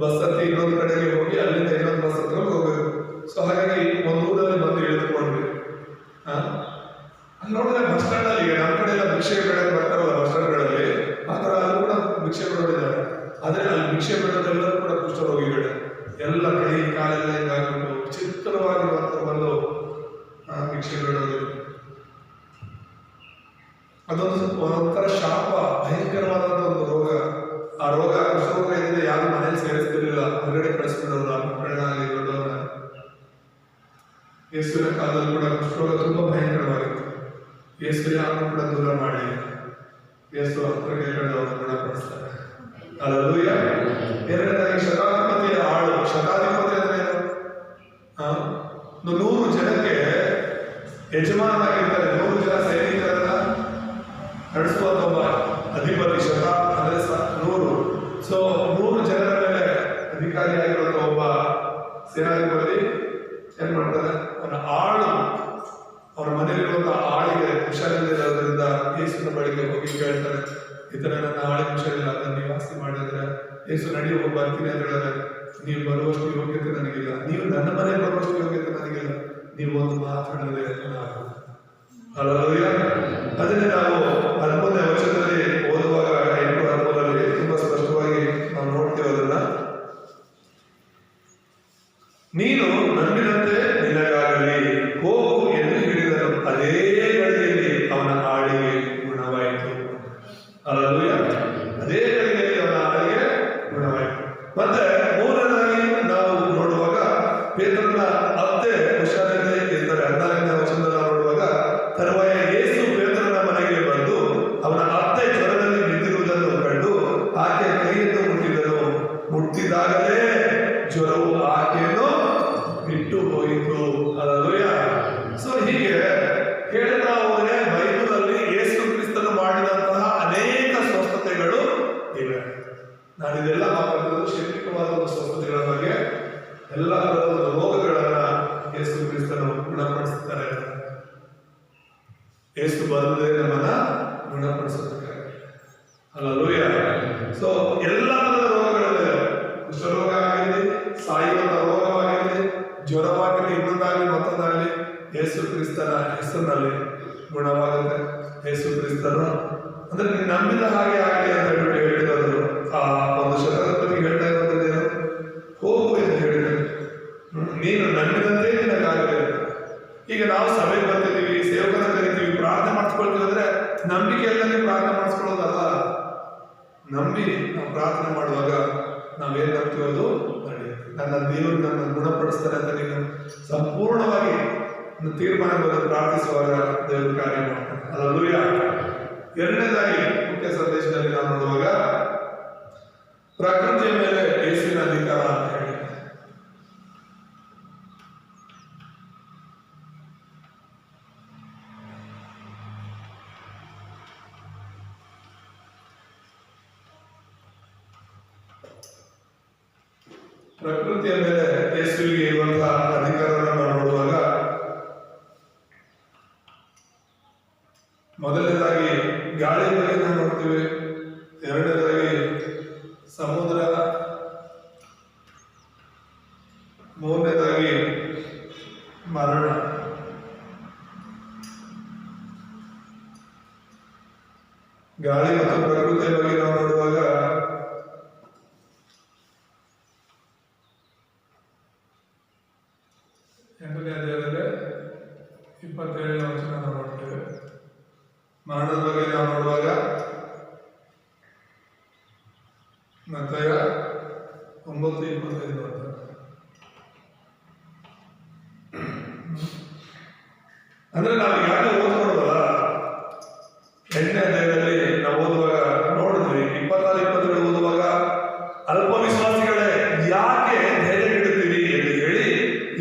ಬಸ್ ಹತ್ತಿ ಇನ್ನೊಂದು ಕಡೆಗೆ ಹೋಗಿ ಅಲ್ಲಿಂದ ಇನ್ನೊಂದು ಬಸ್ ಹತ್ಕೊಂಡು ಹೋಗ್ಬೇಕು. ಸೊ ಹಾಗಾಗಿ ಒಂದು ಊರಲ್ಲಿ ಬಂದು ಇಳಿದುಕೊಂಡ್ವಿ. ಅಲ್ಲಿ ನೋಡಿದ್ರೆ ಬಸ್ ಸ್ಟ್ಯಾಂಡ್ ಅಲ್ಲಿ ನಮ್ಮ ಕಡೆ ಎಲ್ಲ ಭಿಕ್ಷೆ ಬೇಡಕ್ಕೆ ಬರ್ತಾರಲ್ಲ ಬಸ್ ಸ್ಟ್ಯಾಂಡ್ಗಳಲ್ಲಿ, ಆ ಥರ ಅಲ್ಲಿ ಕೂಡ ಭಿಕ್ಷೆ ಬಿಡೋರಿದ್ದಾರೆ. ಆದರೆ ಅಲ್ಲಿ ಭಿಕ್ಷೆ ಬಿಡೋದೆಲ್ಲರೂ ಕೂಡ ಕುಷ್ಠರೋಗಿಗಳೇ. ಎಲ್ಲ ಕೈ ಕಾಲೆಲ್ಲ ಹಿಂಗಾಗ್ಬಿಟ್ಟು ವಿಚಿತ್ರವಾಗಿರುವಂಥ ಒಂದು ಭಿಕ್ಷೆ ಬಿಡೋದು. ಅದೊಂದು ಒಂಥರ ಶಾಪ, ಭಯಂಕರವಾದಂಥ ಒಂದು ರೋಗ. ಆ ರೋಗ, ಕುಷ್ಠರೋಗ ಇದ್ರೆ ಯಾರು ಮನೇಲಿ ಸೇರಿಸ್ತಿರ್ಲಿಲ್ಲ, ಹೊರಗಡೆ ಕಳಿಸ್ಬಿಡೋರು ಆ ಮಕ್ಕಳನ್ನಾಗಲಿ ದೊಡ್ಡವನ್ನ. ಯೇಸುವಿನ ಕಾಲದಲ್ಲಿ ಕೂಡ ಕುಷ್ಠರೋಗ ತುಂಬಾ ಭಯಂಕರವಾಗಿತ್ತು. ಯೇಸು ಯಾರನ್ನು ಕೂಡ ದೂರ ಮಾಡಿ ಯೇಸು ಹತ್ತಿರಕ್ಕೆ ಕಳೆದವರನ್ನು ಗುಣಪಡಿಸ್ತಾರೆ. ಹಲ್ಲೆಲೂಯಾ. ಎರಡನೇದಾಗಿ ಶತಾಧಿಪತಿಯ ಆಳು. ಶತಾಧಿಪತಿ ಅಂದ್ರೆ ಏನು? 100 ಜನಕ್ಕೆ ಯಜಮಾನನಾಗಿರ್ತಾರೆ. 100 ಜನ ಸೈನಿಕರನ್ನ ನಡೆಸುವಂತ ಒಬ್ಬ ಅಧಿಪತಿ. ಶತ ಅಂದ್ರೆ 100. ಸೊ 100 ಜನರ ಮೇಲೆ ಅಧಿಕಾರಿಯಾಗಿರುವಂತ ಒಬ್ಬ ಸೇನಾಧಿಪತಿ ಏನ್ ಮಾಡ್ತಾರೆ, ಅವನ ಆಳು, ಅವರ ಮನೆಯಲ್ಲಿರುವಂತಹ ಆಳಿಗೆ ಹುಷಾರಿಲ್ಲದಿರೋದ್ರಿಂದ ಯೇಸುವಿನ ಬಳಿಗೆ ಹೋಗಿ ಕೇಳ್ತಾರೆ, ಈ ತರ ನನ್ನ ಆಳಿಗೆ ಹುಷಾರಿಲ್ಲ, ಅದನ್ನು ನೀವು ಆಸ್ತಿ ಮಾಡಿದ್ರೆ ಯೇಸು ನಡಿ ಹೋಗಿ ಬರ್ತೀನಿ ಅಂತ ಹೇಳಿದ್ರೆ, ನೀವು ಬರುವಷ್ಟು ಯೋಗ್ಯತೆ ನನಗಿಲ್ಲ, ನೀವು ನನ್ನ ಮನೆಗೆ ಬರುವಷ್ಟು ಯೋಗ್ಯತೆ ನನಗಿಲ್ಲ, ನೀವು ಒಂದು ಮಾತಾಡಿದ್ರೆ ಆಗೋದು. ಹಲ್ಲೆಲೂಯಾ. ಅದನ್ನೇ ನಾವು 13ನೇ ವಚನದಲ್ಲಿ ಓದುವಾಗ 8:13 ತುಂಬಾ ಸ್ಪಷ್ಟವಾಗಿ ನಾವು ನೋಡ್ತೇವೆ. ಅದನ್ನ ನೀನು ನಂಬಿದಂತೆ ನಿನಗಾಗಲಿ, ಹೋಗು ಎಂದು ಹೇಳಿದನು. ಅದೇ ಗಳಿಗೆಯಲ್ಲಿ ಅವನ ಆಳಿಗೆ ಗುಣವಾಯಿತು. ಹಲ್ಲೆಲೂಯಾ. ಅದೇ ಗಳಿಗೆಯಲ್ಲಿ ಅವನ ಆಳಿಗೆ ಗುಣವಾಯಿತು. ಮತ್ತೆ ಮೂರನೇದಾಗಿ ನಾವು ನೋಡುವಾಗ ಪೇತ್ರನ ಅತ್ತೆ ಹುಷಾರಿಲ್ಲದೆ ಇರ್ತಾರೆ. 14ನೇ ವಚನದಲ್ಲಿ ನಾವು ನೋಡುವಾಗ, ತರುವಾಯ ಯೇಸು ಪೇತ್ರನ ಮನೆಗೆ ಬಂದು ಅವನ ಅತ್ತೆ ಜ್ವರದಲ್ಲಿ ಬಿದ್ದಿರುವುದನ್ನು ಕಂಡು ಆಕೆ ಕೈಯನ್ನು ಮುಟ್ಟಿದನು. ಮುಟ್ಟಿದಾಗಲೇ ಜ್ವರವು ಆಕೆಯನ್ನು ಬಿಟ್ಟು ಹೋಯಿತು. ಹಲ್ಲೆಲೂಯಾ. ಸೊ ಹೀಗೆ ಹೇಳ್ತಾ ಹೋದರೆ ಬೈಬಲಲ್ಲಿ ಯೇಸು ಕ್ರಿಸ್ತನು ಮಾಡಿದಂತಹ ಅನೇಕ ಸ್ವಸ್ಥತೆಗಳು ಇವೆ. ನಾನು ಇದೆಲ್ಲ ಮಾತಾಡೋದು ಶೈಕ್ಷಣಿಕವಾದ ಸ್ವಸ್ಥತೆಗಳ ಬಗ್ಗೆ. ಎಲ್ಲ ತರಹದ ರೋಗಗಳನ್ನ ಯೇಸು ಕ್ರಿಸ್ತನು ಗುಣಪಡಿಸುತ್ತಾರೆ. ಯೇಸು ಬಂದರೆ ನಮ್ಮನ್ನ ಗುಣಪಡಿಸುತ್ತಾರೆ. ಹಲ್ಲೆಲೂಯಾ. ಸೊ ಎಲ್ಲ ತರದ ರೋಗಗಳಿವೆ. ಕುಷ್ಠರೋಗ ಆಗಲಿ, ಸಾಯುವಂತ ರೋಗವಾಗಲಿ, ಜ್ವರವಾಗಲಿ, ಇನ್ನೊಂದಾಗಲಿ ಮತ್ತೊಂದಾಗಲಿ, ಯೇಸು ಕ್ರಿಸ್ತನ ಹೆಸರಿನಲ್ಲಿ ಗುಣವಾಗುತ್ತೆ. ಯೇಸು ಕ್ರಿಸ್ತನು ಅಂದ್ರೆ ನೀನು ನಂಬಿದ ಹಾಗೆ ಆಗಲಿ ಅಂತ ಹೇಳ್ಬಿಟ್ಟು ಹೇಳಿರೋದು. ಆ ಒಂದು ಶತಾಧಿಪತಿ ಹೇಳ್ತಾ ಇರೋದೇನು, ಹೋಗು ಎಂದು ಹೇಳಿದರು. ನೀನು ನಂಬಿದಂತೆ ನಿನಗಾಗಲಿ. ಈಗ ನಾವು ಸಭೆಗೆ ಬರ್ತಿದ್ದೀವಿ, ಸೇವಕನ ಕರಿತೀವಿ, ಪ್ರಾರ್ಥನೆ ಮಾಡಿಸ್ಕೊಳ್ತೀವಿ ಅಂದ್ರೆ ನಂಬಿಕೆಯಲ್ಲಿ ಪ್ರಾರ್ಥನೆ ಮಾಡಿಸ್ಕೊಳ್ಳೋದಲ್ಲ. ನಂಬಿ ನಾವು ಪ್ರಾರ್ಥನೆ ಮಾಡುವಾಗ ನಾವೇನ್ ನಂಬ್ತೀವಿ ಅದು ನಡೆಯುತ್ತೆ. ನನ್ನ ದೇವರು ನನ್ನ ಗುಣಪಡಿಸ್ತಾರೆ ಅಂತ ನೀನು ಸಂಪೂರ್ಣವಾಗಿ ತೀರ್ಮಾನ ಬಂದು ಪ್ರಾರ್ಥಿಸುವಾಗ ದೇವರು ಕಾರ್ಯ ಮಾಡ್ತಾನೆ. ಹಲ್ಲೆಲೂಯಾ. ಎರಡನೇದಾಗಿ ಮುಖ್ಯ ಸಂದೇಶದಲ್ಲಿ ನಾವು ನೋಡುವಾಗ ಪ್ರಕೃತಿಯ ಮೇಲೆ ಯೇಸುವಿನ ಅಧಿಕಾರ ಅಂತ ಹೇಳಿ. ಪ್ರಕೃತಿಯ ಮೇಲೆ ಯೇಸುವಿಗೆ ಇರುವಂತಹ ಅಧಿಕಾರವನ್ನು ನಾವು ನೋಡುವಾಗ ಮೊದಲನೇದಾಗಿ ಗಾಳಿ ಬಗ್ಗೆ ನಾವು ನೋಡ್ತೀವಿ. ಎರಡನೇದಾಗಿ ಸಮುದ್ರ, ಮರಣ. ಗಾಳಿ ಮತ್ತು ಪ್ರಕೃತಿಯ ಬಗ್ಗೆ ನಾವು ನೋಡುವಾಗ ಎಂಟನೇ ಅಧ್ಯಾಯದಲ್ಲಿ 27ನೇ ವಚನ ನಾವು ನೋಡ್ತೇವೆ. ಮರಣದ ಬಗ್ಗೆ ನಾವು ನೋಡುವಾಗ ಮತ್ತಾಯ 9:25 ಅಂದ್ರೆ ನಾವು ಯಾಕೆ ಓದ್ಕೊಡ್ವಲ್ಲ, 8ನೇ ಅಧ್ಯಾಯದಲ್ಲಿ ನಾವು ಓದುವಾಗ ನೋಡಿದ್ವಿ, 26-27 ಓದುವಾಗ ಅಲ್ಪವಿಶ್ವಾಸಿಗಳೇ ಯಾಕೆ ಧೈರ್ಯಗೆಡುತ್ತೀರಿ ಎಂದು ಹೇಳಿ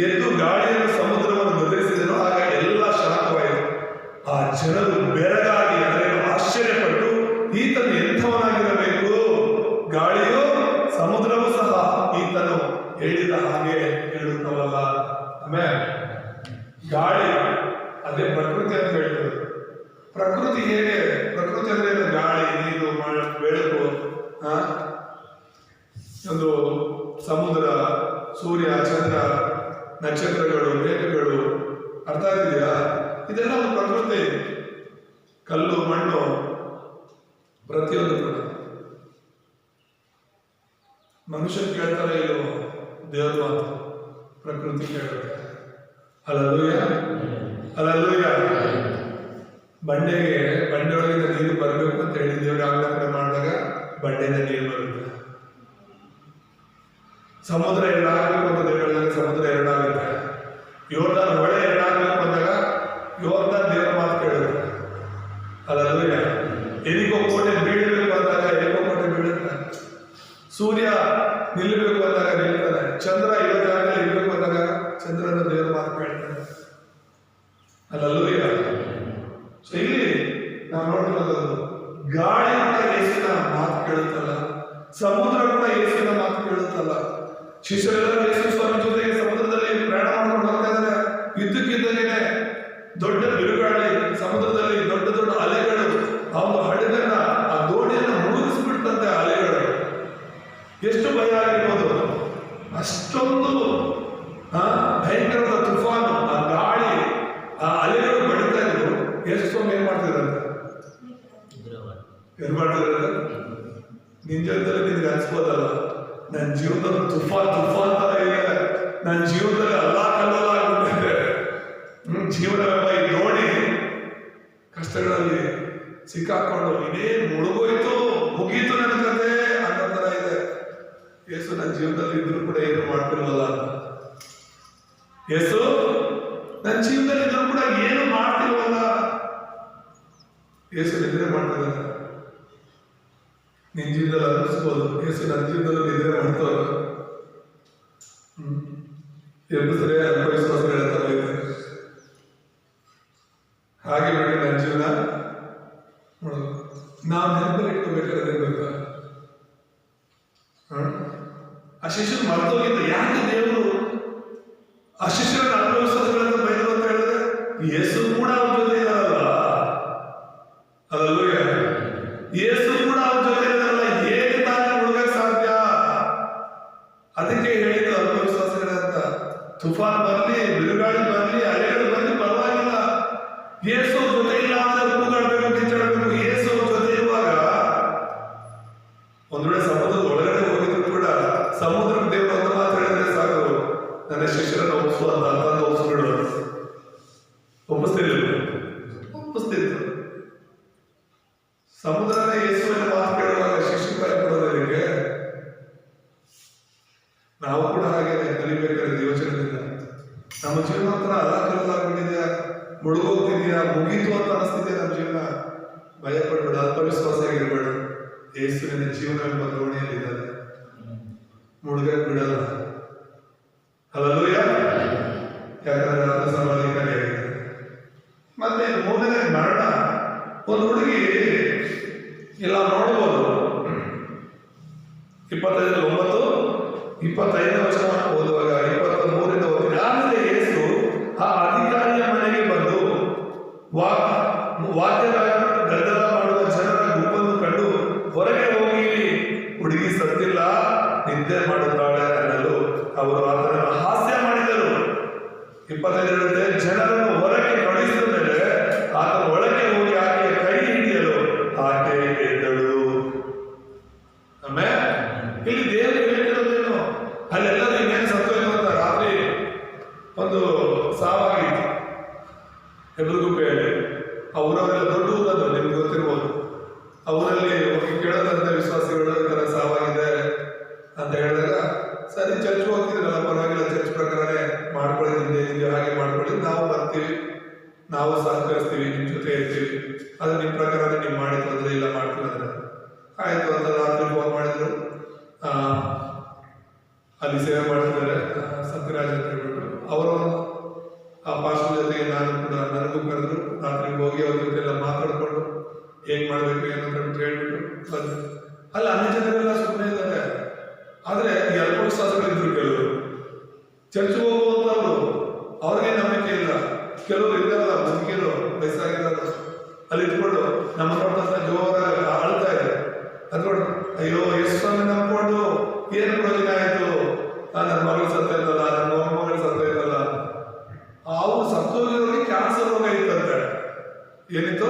ಎದ್ದು ಗಾಳಿಯನ್ನು ಸಮುದ್ರವನ್ನು ಗದರಿಸಿದನು. ಆಗ ಎಲ್ಲ ಶಾಂತವಾಯಿತು. ಆ ಜನರು ಬೆರಗಾಗಿ ಅಂದರೆ ಆಶ್ಚರ್ಯಪಟ್ಟು ಈತನು ಎಂಥವನಾಗಿರಬೇಕು, ಗಾಳಿಯು ಸಮುದ್ರವೂ ಸಹ ಈತನು ಹೇಳಿದ ಹಾಗೆ ಹೇಳುತ್ತವಲ್ಲ. ಆಮೇಲೆ ಗಾಳಿ ಅದೇ ಪ್ರಕೃತಿ ಅಂತ ಹೇಳ್ತದೆ. ಪ್ರಕೃತಿ ಹೇಗೆ? ಪ್ರಕೃತಿ ಅಂದ್ರೆ ಗಾಳಿ, ನೀರು, ಬೆಳಕು, ಒಂದು ಸಮುದ್ರ, ಸೂರ್ಯ, ಚಂದ್ರ, ನಕ್ಷತ್ರಗಳು, ಮೇಘಗಳು, ಅರ್ಥ ಆಗ್ತಿದೆಯಾ? ಇದೆಲ್ಲ ಒಂದು ಪ್ರಕೃತಿ. ಕಲ್ಲು, ಮಣ್ಣು, ಪ್ರತಿಯೊಂದು ಕೂಡ ಮನುಷ್ಯ ಕೇಳ್ತಾರೆ ಇಲ್ಲೋ ದೇವರ ಮಾತು, ಪ್ರಕೃತಿ ಕೇಳುತ್ತೆ. Hallelujah, hallelujah. ಬಂಡೆ ಒಳಗಿಂದ ನೀರು ಬರಬೇಕು ಅಂತ ಹೇಳಿ ದೇವರು ಆಜ್ಞಾಪನೆ ಮಾಡಿದಾಗ ಬಂಡೆಯಿಂದ ನೀರು ಬರುತ್ತೆ. ಸಮುದ್ರ ಎರಡಾಗಬೇಕು ಅಂತ ದೇವರು ಹೇಳಿದಾಗ ಸಮುದ್ರ ಎರಡಾಗುತ್ತೆ. ಯೋರ್ದಾನ್ ಹೊಳೆ ಎರಡಾಗಬೇಕು ಅಂದಾಗ ಯೋರ್ದಾನ್ ದೇವರ ಮಾತು ಕೇಳುತ್ತೆ. ಹಲ್ಲೆಲೂಯಾ. ಎಲಿಗೋ ಕೋಟೆ ಬೀಳಬೇಕು ಅಂದಾಗ ಎಲಿಗೋ ಕೋಟೆ ಬೀಳುತ್ತೆ. ಸೂರ್ಯ ನಿಲ್ಲಬೇಕು ಅಂದಾಗ ನಿಲ್ತಾನೆ. ಚಂದ್ರ ಇರೋ ಜಾಗದಲ್ಲಿ ಇರಬೇಕು ಅಂದಾಗ ಚಂದ್ರನ ದೇವರ ಮಾತು ಕೇಳ್ತಾನೆ. ಹಲ್ಲೆಲೂಯಾ. ಸೊ ಇಲ್ಲಿ ನಾವು ನೋಡ್ತಿರೋದು ಗಾಳಿ ಕೂಡ ಯೇಸುವಿನ ಮಾತು ಕೇಳುತ್ತಲ್ಲ, ಸಮುದ್ರ ಕೂಡ ಯೇಸುವಿನ ಮಾತು ಕೇಳುತ್ತಲ್ಲ. ಶಿಷ್ಯರೆಲ್ಲರೂ ಯೇಸು ಸ್ವಾಮಿ ಜೊತೆಗೆ ಸಮುದ್ರದಲ್ಲಿ ಪ್ರಯಾಣ ಮಾಡ್ಕೊಂಡು ಹೋಗ್ತಾ ಇದ್ದಾರೆ. ಇದ್ದಕ್ಕಿದ್ದಂಗೆ ದೊಡ್ಡ ಬಿರುಗಾಳಿ, ಸಮುದ್ರದಲ್ಲಿ ದೊಡ್ಡ ದೊಡ್ಡ ಅಲೆಗಳು ಆ ಒಂದು ಹಡಗನ್ನ, ಆ ದೋಣಿಯನ್ನ ಮುಳುಗಿಸ್ಬಿಡ್ತಂತೆ ಅಲೆಗಳು. ಎಷ್ಟು ಭಯ ಆಗಿರ್ಬೋದು. ಅಷ್ಟೊಂದು ಭಯಂಕರವಾದ ತುಫಾನು, ಆ ಗಾಳಿ, ಆ ಅಲೆಗಳು ಬಡಿತಾ ಇದ್ರು. ಎಷ್ಟು ಏನ್ ಮಾಡ್ತಿದ್ರಂತೆ? ಏನ್ ಮಾಡ್ತಿದ್ರೆ ನಿನ್ ಜೀವನದಲ್ಲಿ ನಿನ್ಗೆ ಅನ್ಸ್ಬೋದಲ್ಲ, ನನ್ನ ಜೀವನದಲ್ಲಿ ತುಫಾನ್ ತರ ಇದೆ, ನನ್ನ ಜೀವನದಲ್ಲಿ ಅಲ್ಲಾ ಕಲ್ಲಲ್ಲ ಆಗ್ಬಿಟ್ಟಿದೆ. ಜೀವನವೆಂಬ ಈ ದೋಣಿ ಕಷ್ಟಗಳಲ್ಲಿ ಸಿಕ್ಕಾಕೊಂಡು ಇದೇ ಮುಳುಗೋಯ್ತು, ಮುಗೀತು ನನ್ನ ಕತೆ ಅನ್ನೋ ತರ ಇದೆ. ಯೇಸು ನನ್ನ ಜೀವನದಲ್ಲಿ ಇದ್ರು ಕೂಡ ಏನು ಮಾಡ್ತಿಲ್ವಲ್ಲ ಅಂತ. ಯೇಸು ನನ್ನ ಜೀವನದಲ್ಲಿ ಇದ್ರು ಕೂಡ ಏನು ಮಾಡ್ತಿಲ್ವಲ್ಲ. ಯೇಸು ನಿದ್ರೆ ಮಾಡ್ತಿದ್ದಾರೆ. ನಿನ್ ಜೀವನದಲ್ಲಿ ಅನ್ನಿಸ್ಬೋದು, ಯೇಸು ನನ್ನ ಜೀವನದಲ್ಲೂ ನಿದ್ರೆ ಮಾಡ್ತವ್ರ. ಎಬ್ಬಿಸ್ರೆ ಅಲ್ಪವಿಶ್ವಾಸಗಳ ತರ ಇದೆ. ಹಾಗೆ ನೋಡಿ ನನ್ನ ಜೀವನ ನಾವು ನೆನಪಲ್ಲಿ ಇಟ್ಕೋಬೇಕಾದ್ರೆ ಗೊತ್ತಾ, ಆ ಶಿಷ್ಯರು ಮರ್ತೋಗಿದ್ದ. ಯಾಕೆ ದೇವರು ಆ ಶಿಷ್ಯರನ್ನ ಅಲ್ಪವಿಶ್ವಾಸಗಳಂತ ಬೈದರು ಅಂತ ಹೇಳಿದ್ರೆ, ಯೇಸು ಕೂಡ ಅವ್ರ ಜೊತೆ ಇದಾರಲ್ಲ. ಹಲ್ಲೆಲೂಯಾ. ಯೇಸು ಕೂಡ ಅವ್ರ ಜೊತೆ ಇದಾರಲ್ಲ, ಹೇಗೆ ತಾನೇ ಮುಳುಗಕ್ಕೆ ಸಾಧ್ಯ? ಅದಕ್ಕೆ ಹೇಳಿದ್ದು ಅಲ್ಪವಿಶ್ವಾಸಗಳಂತ. ತುಫಾನ್ ಬರ್ಲಿ, ಬಿರುಗಾಳಿ ಬರ್ಲಿ, ಅಲೆಗಳು ಬರ್ಲಿ, ಪರವಾಗಿಲ್ಲ. ಯೇಸು ಜೊತೆ ಇಲ್ಲ ಅಂದ್ರೆ ಕೂಗಾಡ್ಬೇಕು, ಕಿಚ್ಚಾಡ್ಬೇಕು. ಯೇಸು ಜೊತೆ ಇರುವಾಗ ಒಂದ್ ವೇಳೆ ಸಮುದ್ರದ ಒಳಗಡೆ ಹೋಗಿದ್ರು ಕೂಡ ಸಮುದ್ರಕ್ಕೆ ದೇವರು ಒಂದು ಮಾತು ಹೇಳಿದ್ರೆ ಸಾಕು, ನನ್ನ ಶಿಷ್ಯರನ್ನು ಒಪ್ಪಿಸುವ ಅಂತ ಒಪ್ಪಿಸ್ಬಿಡು. ಒಪ್ಪಿಸ್ತಿದ್ರು. ಸಮುದ್ರನೇ ಯೇಸುವಿನ ಮಾತು ಕೇಳುವಾಗ ಶಿಷ್ಯ ಕೊಡೋದಕ್ಕೆ ನಾವು ಕೂಡ ಹಾಗೆ ಕಲಿಬೇಕಾದ್ರೆ ಯೋಚನೆಯಿಂದ ನಮ್ಮ ಜೀವನ ಹತ್ರ ಅಲ್ಲಾಕಲ್ಲಾಗ್ಬಿಟ್ಟಿದ್ಯಾ, ಮುಳುಗೋಗ್ತಿದ್ಯಾ, ಮುಗೀತು ಅಂತ ಅನಿಸ್ತಿದ್ಯಾ ನಮ್ಮ ಜೀವನ. ಭಯ ಪಡ್ಬೇಡ, ಅಲ್ಪವಿಶ್ವಾಸ ಆಗಿರ್ಬೇಡ. ಯೇಸುವಿನ ಜೀವನವೆಂಬ ದೋಣಿಯಲ್ಲಿದ್ದಾರೆ, ಮುಳುಗಕ್ಕೆ ಬಿಡಲ್ಲ. ಹಲ್ಲೆಲೂಯಾ. ಯಾಕಂದ್ರೆ ಆತ ಸರ್ವಾಧಿಕಾರಿಯಾಗಿದೆ. ಮತ್ತೆ ಮೂರನೇ ಮರಣ. ಒಂದು ಹುಡುಗಿ ಎಲ್ಲ ನೋಡ್ಬೋದು. 25-9-25ನೇ ವಚನ ಓದುವಾಗ 23ರಿಂದ ಓದಿ. ಆಮೇಲೆ ಯೇಸು ಆ ಅಧಿಕಾರಿಯ ಮನೆಗೆ ಬಂದು ವಾದ್ಯಗಾರ ಗದ್ದಲ ಮಾಡುವ ಜನರ ಗುಂಪನ್ನು ಕಂಡು ಹೊರಗೆ ಹೋಗಿ, ಹುಡುಗಿ ಸತ್ತಿಲ್ಲ, ನಿದ್ದೆ ಮಾಡುತ್ತಾಳೆ ಅನ್ನಲು ಅವರು ಆತನನ್ನು ಹಾಸ್ಯ ಮಾಡಿದರು. 25 ಹೇಳುತ್ತೆ, ಜನರನ್ನು ಹೊರಗೆ ಕಳುಹಿಸಿದ ಮೇಲೆ ಆತನ ಒಳಗೆ ಹೋಗಿ ಆಕೆಯ ಕೈ ಹಿಡಿಯಲು ಆಕೆ ಎದ್ದಳು. ಆಮೇಲೆ ಇಲ್ಲಿ ದೇವರು ಹೇಳಿರೋದೇನು, ಅಲ್ಲೆಲ್ಲರೂ ಇನ್ನೇನು ಸತ್ತೋಯ್ತು ಅಂತ. ರಾತ್ರಿ ಒಂದು ಸಾವಾಗಿತ್ತು ಹೆಬ್ರಗುಪ್ಪೆಯಲ್ಲಿ. ಆ ಊರವರೆಲ್ಲ ದೊಡ್ಡ ಊರದ್ದು, ನಿಮ್ಗೆ ಗೊತ್ತಿರ್ಬೋದು. ಆ ಊರಲ್ಲಿ ಹೋಗಿ ಕೇಳೋದಂತೆ ವಿಶ್ವಾಸಿಗಳು ಈ ಥರ ಸಾವಾಗಿದೆ ಅಂತ ಹೇಳಿದಾಗ, ಸರಿ ಚರ್ಚ್ ಹೋಗ್ತಿದ್ರಲ್ಲ, ಪರವಾಗಿಲ್ಲ, ಚರ್ಚ್ ಪ್ರಕಾರನೇ ಮಾಡ್ಕೊಳ್ಳಿ, ನಿಮ್ದೇನಿದೆಯೋ ಹಾಗೆ ಮಾಡ್ಕೊಳ್ಳಿ, ನಾವು ಬರ್ತೀವಿ, ನಾವು ಸಹಕರಿಸ್ತೀವಿ, ನಿಮ್ಮ ಜೊತೆ ಇರ್ತೀವಿ, ಅದು ನಿಮ್ಮ ಪ್ರಕಾರನೇ ನೀವು ಮಾಡಿ ತೊಂದರೆ ಇಲ್ಲ, ಮಾಡ್ತೀವಿ ಅಂದ್ರೆ ಆಯ್ತು ಅಂತ ರಾತ್ರಿ ಫೋನ್ ಮಾಡಿದ್ರು. ಅಲ್ಲಿ ಸೇವೆ ಮಾಡ್ತಿದ್ದಾರೆ ಸತ್ಯರಾಜ್ ಅಂತ ಹೇಳ್ಬಿಟ್ಟು, ಅವರು ಆ ಪಾಸ್ಟರ್ ಜೊತೆಗೆ ನಾನು ಕೂಡ ನನಗೂ ಕರೆದ್ರು. ರಾತ್ರಿ ಹೋಗಿ ಅವ್ರ ಜೊತೆ ಎಲ್ಲ ಮಾತಾಡ್ಕೊಂಡು ಹೇಗ್ ಮಾಡ್ಬೇಕು ಏನಂತ ಹೇಳ್ಬಿಟ್ಟು ಬಂದು. ಅಲ್ಲಿ ಅನ್ಯ ಜನರೆಲ್ಲ ಸುಮ್ಮನೆ ಇದ್ದಾರೆ, ಆದ್ರೆ ಈ ಅಲ್ಪವಿಶ್ವಾಸಗಳಿದ್ರು. ಕೆಲವರು ಚರ್ಚ್ ಹೋಗುವಂತವ್ರು, ಅವ್ರಿಗೆ ನಂಬಿಕೆ ಇಲ್ಲ. ಕೆಲವರು ಇದ್ದಾರಲ್ಲ, ಮುದುಕಿರು, ವಯಸ್ಸಾಗಿರೋದು, ಅಲ್ಲಿ ಇಟ್ಕೊಂಡು ನಮ್ಮ ನೋಡ್ತಂತ ಜೋರಾಗಿ ಆಳ್ತಾ ಇದೆ. ಅದ್ಕೊಂಡು ಅಯ್ಯೋ ಎಷ್ಟು ಸಮಯ ನಂಬ್ಕೊಂಡು ಏನು ಪ್ರಯೋಜನ ಆಯ್ತು, ನನ್ನ ಮಗಳು ಸತ್ತೋಯ್ತಲ್ಲ, ನನ್ನ ಮೊಮ್ಮಗಳು ಸತ್ತೋಯ್ತಲ್ಲ. ಅವ್ರು ಸತ್ತೋಗಿರೋರಿಗೆ ಕ್ಯಾನ್ಸರ್ ರೋಗ ಇತ್ತಂತೆ. ಏನಿತ್ತು?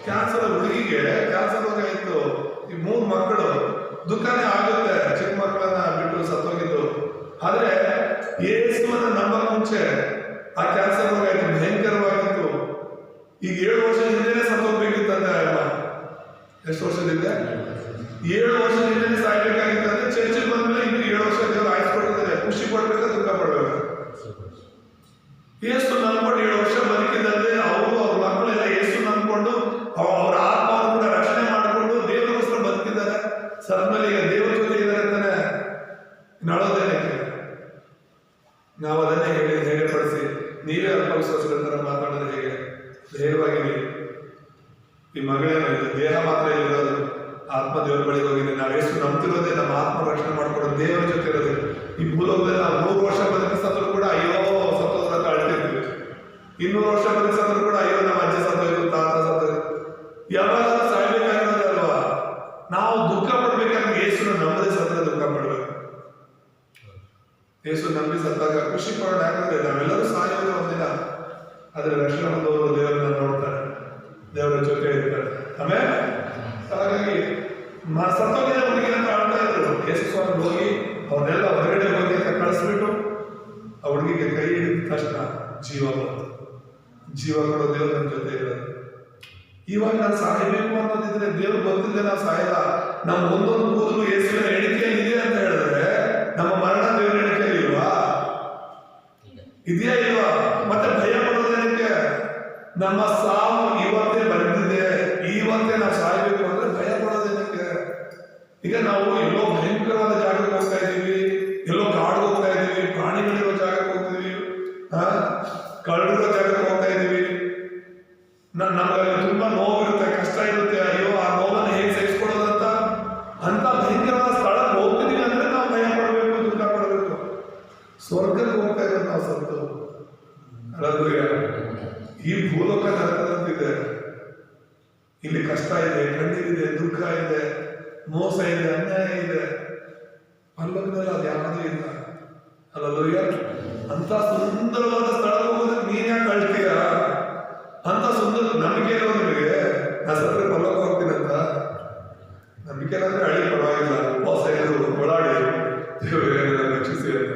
ಕ್ಯಾನ್ಸರ್. ಹುಡುಗಿಗೆ ಕ್ಯಾನ್ಸರ್ ರೋಗ ಇತ್ತು. ಈ 3 ಮಕ್ಕಳು, ದುಃಖನೇ ಆಗುತ್ತೆ ಚಿಕ್ಕ ಮಕ್ಕಳನ್ನ ಬಿಟ್ಟು ಸತ್ತೋಗಿದ್ದು. ಆದ್ರೆ ಯೇಸುವನ್ನ ನಂಬಕ್ ಮುಂಚೆ ಆ ಕ್ಯಾನ್ಸರ್ ರೋಗ ಇತ್ತು, ಭಯಂಕರವಾಗಿತ್ತು. ಈಗ 7 ವರ್ಷದ ಹಿಂದೆನೆ ಸತ್ತೋಗ್ಬೇಕಿತ್ತಂತೆ ಅಮ್ಮ. ಎಷ್ಟು ವರ್ಷದಿಂದ? 7 ವರ್ಷದ ಹಿಂದೆನೆ ಸಾಯ್ಬೇಕಾಗಿತ್ತಂತೆ. ಚರ್ಚಿಗೆ ಬಂದ್ಮೇಲೆ ಇನ್ನು 7 ವರ್ಷ ದೇವರು ಆಯ್ಸ್ಕೊಟ್ಟಿದ್ದಾರೆ. ಖುಷಿ ಪಡ್ಬೇಕ, ದುಃಖ ಪಡ್ಬೇಕು? ಯೇಸು ನಂಬ್ಕೊಂಡು 7 ವರ್ಷ ಬದುಕಿದಂತೆ ಅವರು, ಅವ್ರ ಮಕ್ಕಳೆಲ್ಲ ಯೇಸು ನಂಬ್ಕೊಂಡು ಅವ್ರ ಆತ್ಮವನ್ನು ಕೂಡ ರಕ್ಷಣೆ ಮಾಡಿಕೊಂಡು ದೇವರಿಗೋಸ್ಕರ ಬದುಕಿದ್ದಾರೆ. ಸದ್ಮೇಲೆ ಈಗ ದೇವರ ಜೊತೆ ಇದ್ದಾರೆ ಅಂತಾನೆ ನಳೋದೇನಕ್ಕೆ? ನಾವು ಅದನ್ನೇ ಹೇಳಿ ಪಡಿಸಿ, ನೀವೇ ಅಲ್ಪವಿಶ್ವಾಸಗಳ ತರ ಮಾತಾಡೋದು ಹೇಗೆ? ಧೈರ್ಯವಾಗಿ ನೀವು, ಈ ಮಗಳೇನು ಇದು ದೇಹ ಮಾತ್ರ ಇರೋದು, ಆತ್ಮ ದೇವರ ಬಳಿಗೆ ಹೋಗಿದೆ. ನಾವು ಎಷ್ಟು ನಂಬ್ತಿರೋದೇ ನಮ್ಮ ಆತ್ಮ ರಕ್ಷಣೆ ಮಾಡ್ಕೊಳ್ಳೋದು ದೇವರ ಜೊತೆ ಇರೋದು. ಈ ಭೂಲೋಕದಲ್ಲಿ ನಾವು 100 ವರ್ಷ ಬದುಕಿಸೋದ್ರು ಕೂಡ ಅಯ್ಯೋ ಸತ್ತೋದ್ರ ಅಂತ ಅಳ್ತಿರ್ತೀವಿ. 200 ವರ್ಷ ಬದುಕಿಸೋದ್ರು ಕೂಡ ಅಯ್ಯೋ ನಮ್ಮ ಅಜ್ಜ ಸತ್ತೋಯ್ತು, ತಾತ ಸತ್ತೋಯ್ತು. ಯಾವಾಗ ಸಾಯ್ಬೇಕಾಗಿರೋದಲ್ವಾ? ನಾವು ದುಃಖ ಪಡ್ಬೇಕಾದ್ರೆ ಯೇಸುನ ನಂಬದೆ ಸತ್ತರೆ ದುಃಖ ಪಡ್ಬೇಕು. ಯೇಸು ನಂಬಿ ಸತ್ತಾಗ ಖುಷಿ ಪಡೋಣ. ಯಾಕಂದ್ರೆ ನಾವೆಲ್ಲರೂ ಸಾಯೋದು ಒಂದಿನ, ಆದ್ರೆ ರಕ್ಷಣೆ ಹೊಂದವರು ದೇವರನ್ನ ನೋಡ್ತಾರೆ, ದೇವರ ಜೊತೆ ಇರ್ತಾರೆ. ಆಮೇಲೆ ಹಾಗಾಗಿ ಸತ್ತೋಗಿದ ಹುಡುಗಿ ಅಂತ ಆಡ್ತಾ ಇದ್ರು. ಯೇಸು ಸ್ವಾಮಿ ಹೋಗಿ ಅವನ್ನೆಲ್ಲ ಹೊರಗಡೆ ಹೋಗಿ ಅಂತ ಕಳಿಸ್ಬಿಟ್ಟು ಆ ಹುಡುಗಿಗೆ ಕೈ ಹಿಡಿದ ತಕ್ಷಣ ಜೀವ ಬಂತು. ಜೀವ ಕೊಡೋ ದೇವರು ನಮ್ಮ ಜೊತೆ ಇರೋದು. ಇವಾಗ ನಾನು ಸಾಯಬೇಕು ಅನ್ನೋದಿದ್ರೆ ದೇವ್ರು ಗೊತ್ತಿಲ್ಲದೆ ನಾವು ಸಾಯಲ್ಲ. ನಮ್ಮ ಒಂದೊಂದು ಕೂದಲು ಯೇಸುವಿನ ಎಣಿಕೆಯಲ್ಲಿ ಇದೆ ಅಂತ ಹೇಳಿದ್ರೆ ನಮ್ಮ ಮರಣ ದೇವರ ಎಣಿಕೆಯಲ್ಲಿ ಇಲ್ವಾ? ಇದೆಯಾ ಇಲ್ವಾ? ಮತ್ತೆ ಭಯ ಪಡೋದೇನಕ್ಕೆ? ನಮ್ಮ ಸಾವು ಇವತ್ತೇ ಬಂದಿದೆ, ಇವತ್ತೇ ನಾವು ಸಾಯಬೇಕು ಅಂದ್ರೆ ಭಯ ಪಡೋದೇನಕ್ಕೆ? ಈಗ ನಾವು ಎಲ್ಲೋ ಭಯಂಕರವಾದ ಜಾಗಕ್ಕೆ ಹೋಗ್ತಾ ಇದ್ದೀವಿ, ಎಲ್ಲೋ ಕಾಡು ಹೋಗ್ತಾ ಇದ್ದೀವಿ, ಪ್ರಾಣಿಗಳಿರೋ ಜಾಗಕ್ಕೆ ಹೋಗ್ತೀವಿ, ಕಳ್ಳರಿರೋ ಜಾಗಕ್ಕೆ ಹೋಗ್ತಾ ಇದ್ದೀವಿ. ನಮ್ಗೆ ತುಂಬಾ ನೋವಿರುತ್ತೆ, ಕಷ್ಟ ಇರುತ್ತೆ. ಅಯ್ಯೋ ಆ ನೋವನ್ನು ಹೇಗೆ ಸಹಿಸ್ಕೊಳ್ಳೋದಂತ ಅಂತ ಭಯಂಕರವಾದ ಸ್ಥಳಕ್ಕೆ ಹೋಗ್ತಿದೀವಿ ಅಂದ್ರೆ ನಾವು ಭಯ ಪಡಬೇಕು, ದುಃಖ ಪಡಬೇಕು. ಸ್ವರ್ಗಕ್ಕೆ ಹೋಗ್ತಾ ಇರೋದು ನಾವು ಸತ್ತು. ಈ ಭೂಲೋಕ ನರಕದಂತಿದೆ. ಇಲ್ಲಿ ಕಷ್ಟ ಇದೆ, ಕಣ್ಣೀರಿದೆ, ದುಃಖ ಇದೆ, ಮೋಸ ಇದೆ, ಅನ್ಯಾಯ ಇದೆ. ಪರಲೋಕದಲ್ಲಿ ಅದು ಯಾವುದೂ ಇಲ್ಲ. ಅಲ್ಲೂಯ್ಯ, ಅಂತ ಸುಂದರವಾದ ಸ್ಥಳ ಹೋಗೋದಕ್ಕೆ ನೀನ್ ಯಾಕೆ ಅಳ್ತೀಯ? ಅಂತ ಸುಂದರ ನಂಬಿಕೆ ಇರೋ ನಿಮಗೆ ನಾ ಸತ್ರ ಪರಲೋಕ ಹೋಗ್ತೀನಂತ ನಂಬಿಕೆ ಅಂದ್ರೆ ಅಳಿ ಪರವಾಗಿಲ್ಲ, ಉಪವಾಸ ಇರೋದು, ಓಡಾಡಿ ದೇವರನ್ನ ರಕ್ಷಿಸಿ ಅಂತ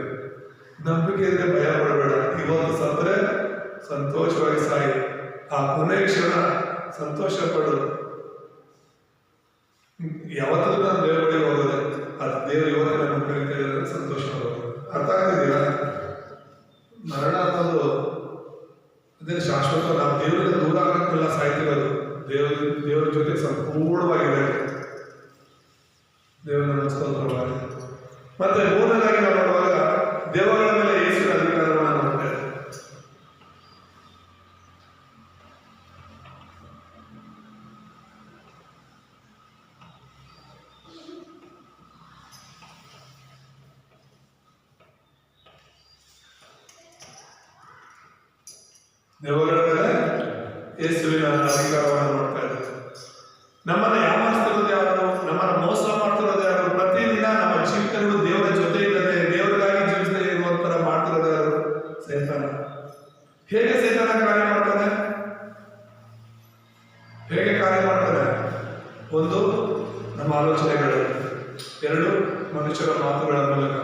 ನಂಬಿಕೆ ಇದ್ರೆ ಭಯ ಪಡಬೇಡ. ಇವತ್ತು ಸತ್ರೆ ಸಂತೋಷವಾಗಿ ಸಾಯಿ, ಆ ಕೊನೆ ಕ್ಷಣ ಸಂತೋಷ ಪಡು. ಯಾವತ್ತೂ ನಾನು ದೇವರ ಬಳಿಗೆ ಹೋಗೋದೆ, ಅದು ದೇವರು ಇವತ್ತು ನನ್ನ ಕರೀತಾ ಇದ್ದಾರೆ, ಸಂತೋಷ ಹೋಗೋದು. ಅರ್ಥ ಆಗ್ತಿದೆಯಾ? ಮರಣ ಅನ್ನೋದು ಅದೇ ಶಾಶ್ವತ. ನಾವು ದೇವರಿಂದ ದೂರ ಆಗಕ್ಕೆಲ್ಲ ಸಾಯ್ತಿರೋದು, ದೇವರ ಜೊತೆ ಸಂಪೂರ್ಣವಾಗಿದೆ. ದೇವರ ಸ್ತೋತ್ರವಾಗಿ. ಮತ್ತೆ ಮೂರನೇದಾಗಿ ನಾವು ನೋಡುವಾಗ ದೇವಗಳ ಮೇಲೆ ಯೇಸುವಿನ ಅಧಿಕಾರವನ್ನು ನೋಡ್ತೇವೆ. ದೇವಗಳ ಮೇಲೆ ಯೇಸುವಿನ ಅಧಿಕಾರವನ್ನು ನೋಡ್ತಾ ಇದ್ದಾರೆ. ನಮ್ಮನ್ನ ಯಾಮಾರಿಸ್ತಿರೋದು ಯಾರು? ನಮ್ಮನ್ನ ಮೋಸ ಮಾಡ್ತಿರೋದು ಯಾರು? ಪ್ರತಿದಿನ ನಮ್ಮ ಜೀವಿತಗಳು ದೇವರ ಜೊತೆ ಇಲ್ಲದೆ ದೇವರಿಗಾಗಿ ಜೀವಿಸದೇ ಇರುವಂತರ ಮಾಡ್ತಿರೋದು ಯಾರು? ಸೈತಾನ. ಹೇಗೆ ಸೈತಾನ ಕಾರ್ಯ ಮಾಡ್ತಾನೆ? ಹೇಗೆ ಕಾರ್ಯ ಮಾಡ್ತಾನೆ? ಒಂದು, ನಮ್ಮ ಆಲೋಚನೆಗಳು. ಎರಡು, ಮನುಷ್ಯರ ಮಾತುಗಳ ಮೂಲಕ.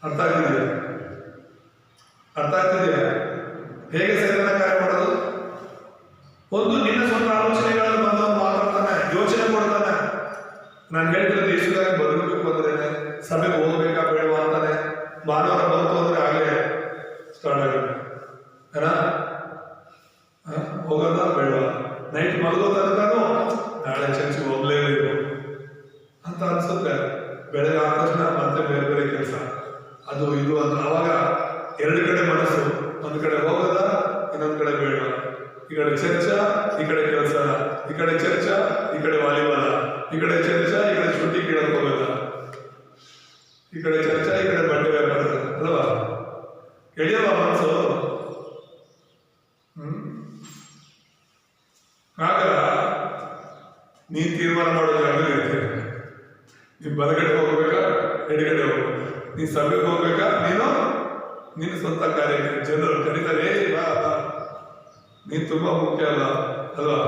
ಅರ್ಥ ಆಗ್ತಿದೆಯಾ? ಅರ್ಥ ಆಗ್ತಿದೆಯಾ ಹೇಗೆ ಸೈತಾನ ಕಾರ್ಯ ಮಾಡೋದು? ಒಂದು, ನಿನ್ನ ಸ್ವಂತ ಆಲೋಚನೆಗಳನ್ನು ಬಂದವನು ಮಾತಾಡ್ತಾನೆ, ಯೋಚನೆ ಕೊಡ್ತಾನೆ. ನಾನು ಹೇಳ್ತಿರೋದು ಯೇಸುಗಾಗಿ ಬದುಕಬೇಕು ಅಂದ್ರೆ ಸಭೆಗೆ ಹೋಗ್ಬೇಕಾ ಬೇಡವಾ ಅಂತಾನೆ. ಭಾನುವಾರ ಬಂತು ಅಂದ್ರೆ ಆಗಲೇ ಸ್ಟಾರ್ಟ್ ಆಗುತ್ತೆ. ಏನ ಹೋಗೋದ ಬೇಡವಾ, ನೈಟ್ ಮಲಗೋ ತನಕನೂ ನಾಳೆ ಚರ್ಚಿಗೆ ಹೋಗ್ಲೇಬೇಕು ಅಂತ ಅನ್ಸುತ್ತೆ. ಬೆಳಗ್ಗೆ ಆದ ತಕ್ಷಣ ಮತ್ತೆ ಬೇರೆ ಬೇರೆ ಕೆಲಸ, ಅದು ಇದು ಅಂತ. ಅವಾಗ ಎರಡು ಕಡೆ ಮನಸ್ಸು, ಒಂದು ಕಡೆ ಹೋಗೋದ, ಇನ್ನೊಂದು ಕಡೆ ಬೇಡ. ಈ ಕಡೆ ಚರ್ಚ, ಈ ಕಡೆ ಕೆಲಸ, ಈ ಕಡೆ ಚರ್ಚ, ಈ ಕಡೆ ವಾಲಿಬಾಲ, ಈ ಕಡೆ ಚರ್ಚ, ಈ ಕಡೆ ಶುದ್ಧಿ ಕೇಳಕ್ ಹೋಗೋದ, ಈ ಕಡೆ ಚರ್ಚ, ಈ ಕಡೆ ಬಟ್ಟೆ ವ್ಯಾಪಾರ ಅಲ್ವಾ? ಎಳೆಯಲ್ವಾ ಮನಸ್ಸು? ಆಗ ನೀನ್ ತೀರ್ಮಾನ ಮಾಡೋ ಜಾಗದಲ್ಲಿ ಇರ್ತೀಯ. ನೀನ್ ಬಲಗಡೆ ಹೋಗ್ಬೇಕಾ, ಎಡಗಡೆ ಹೋಗ್ಬೇಕಾ? ನೀನ್ ಸಭೆಗೆ ಹೋಗ್ಬೇಕಾ, ನೀನು ಸ್ವಂತ ಕಾರ್ಯಕ್ಕೆ ಜನರು ಕರೀತಾರೆ, ಬಾ ಬಾ. ನೀನ್ ತುಂಬಾ ಮುಖ್ಯ ಅಲ್ಲ ಅಲ್ವಾ?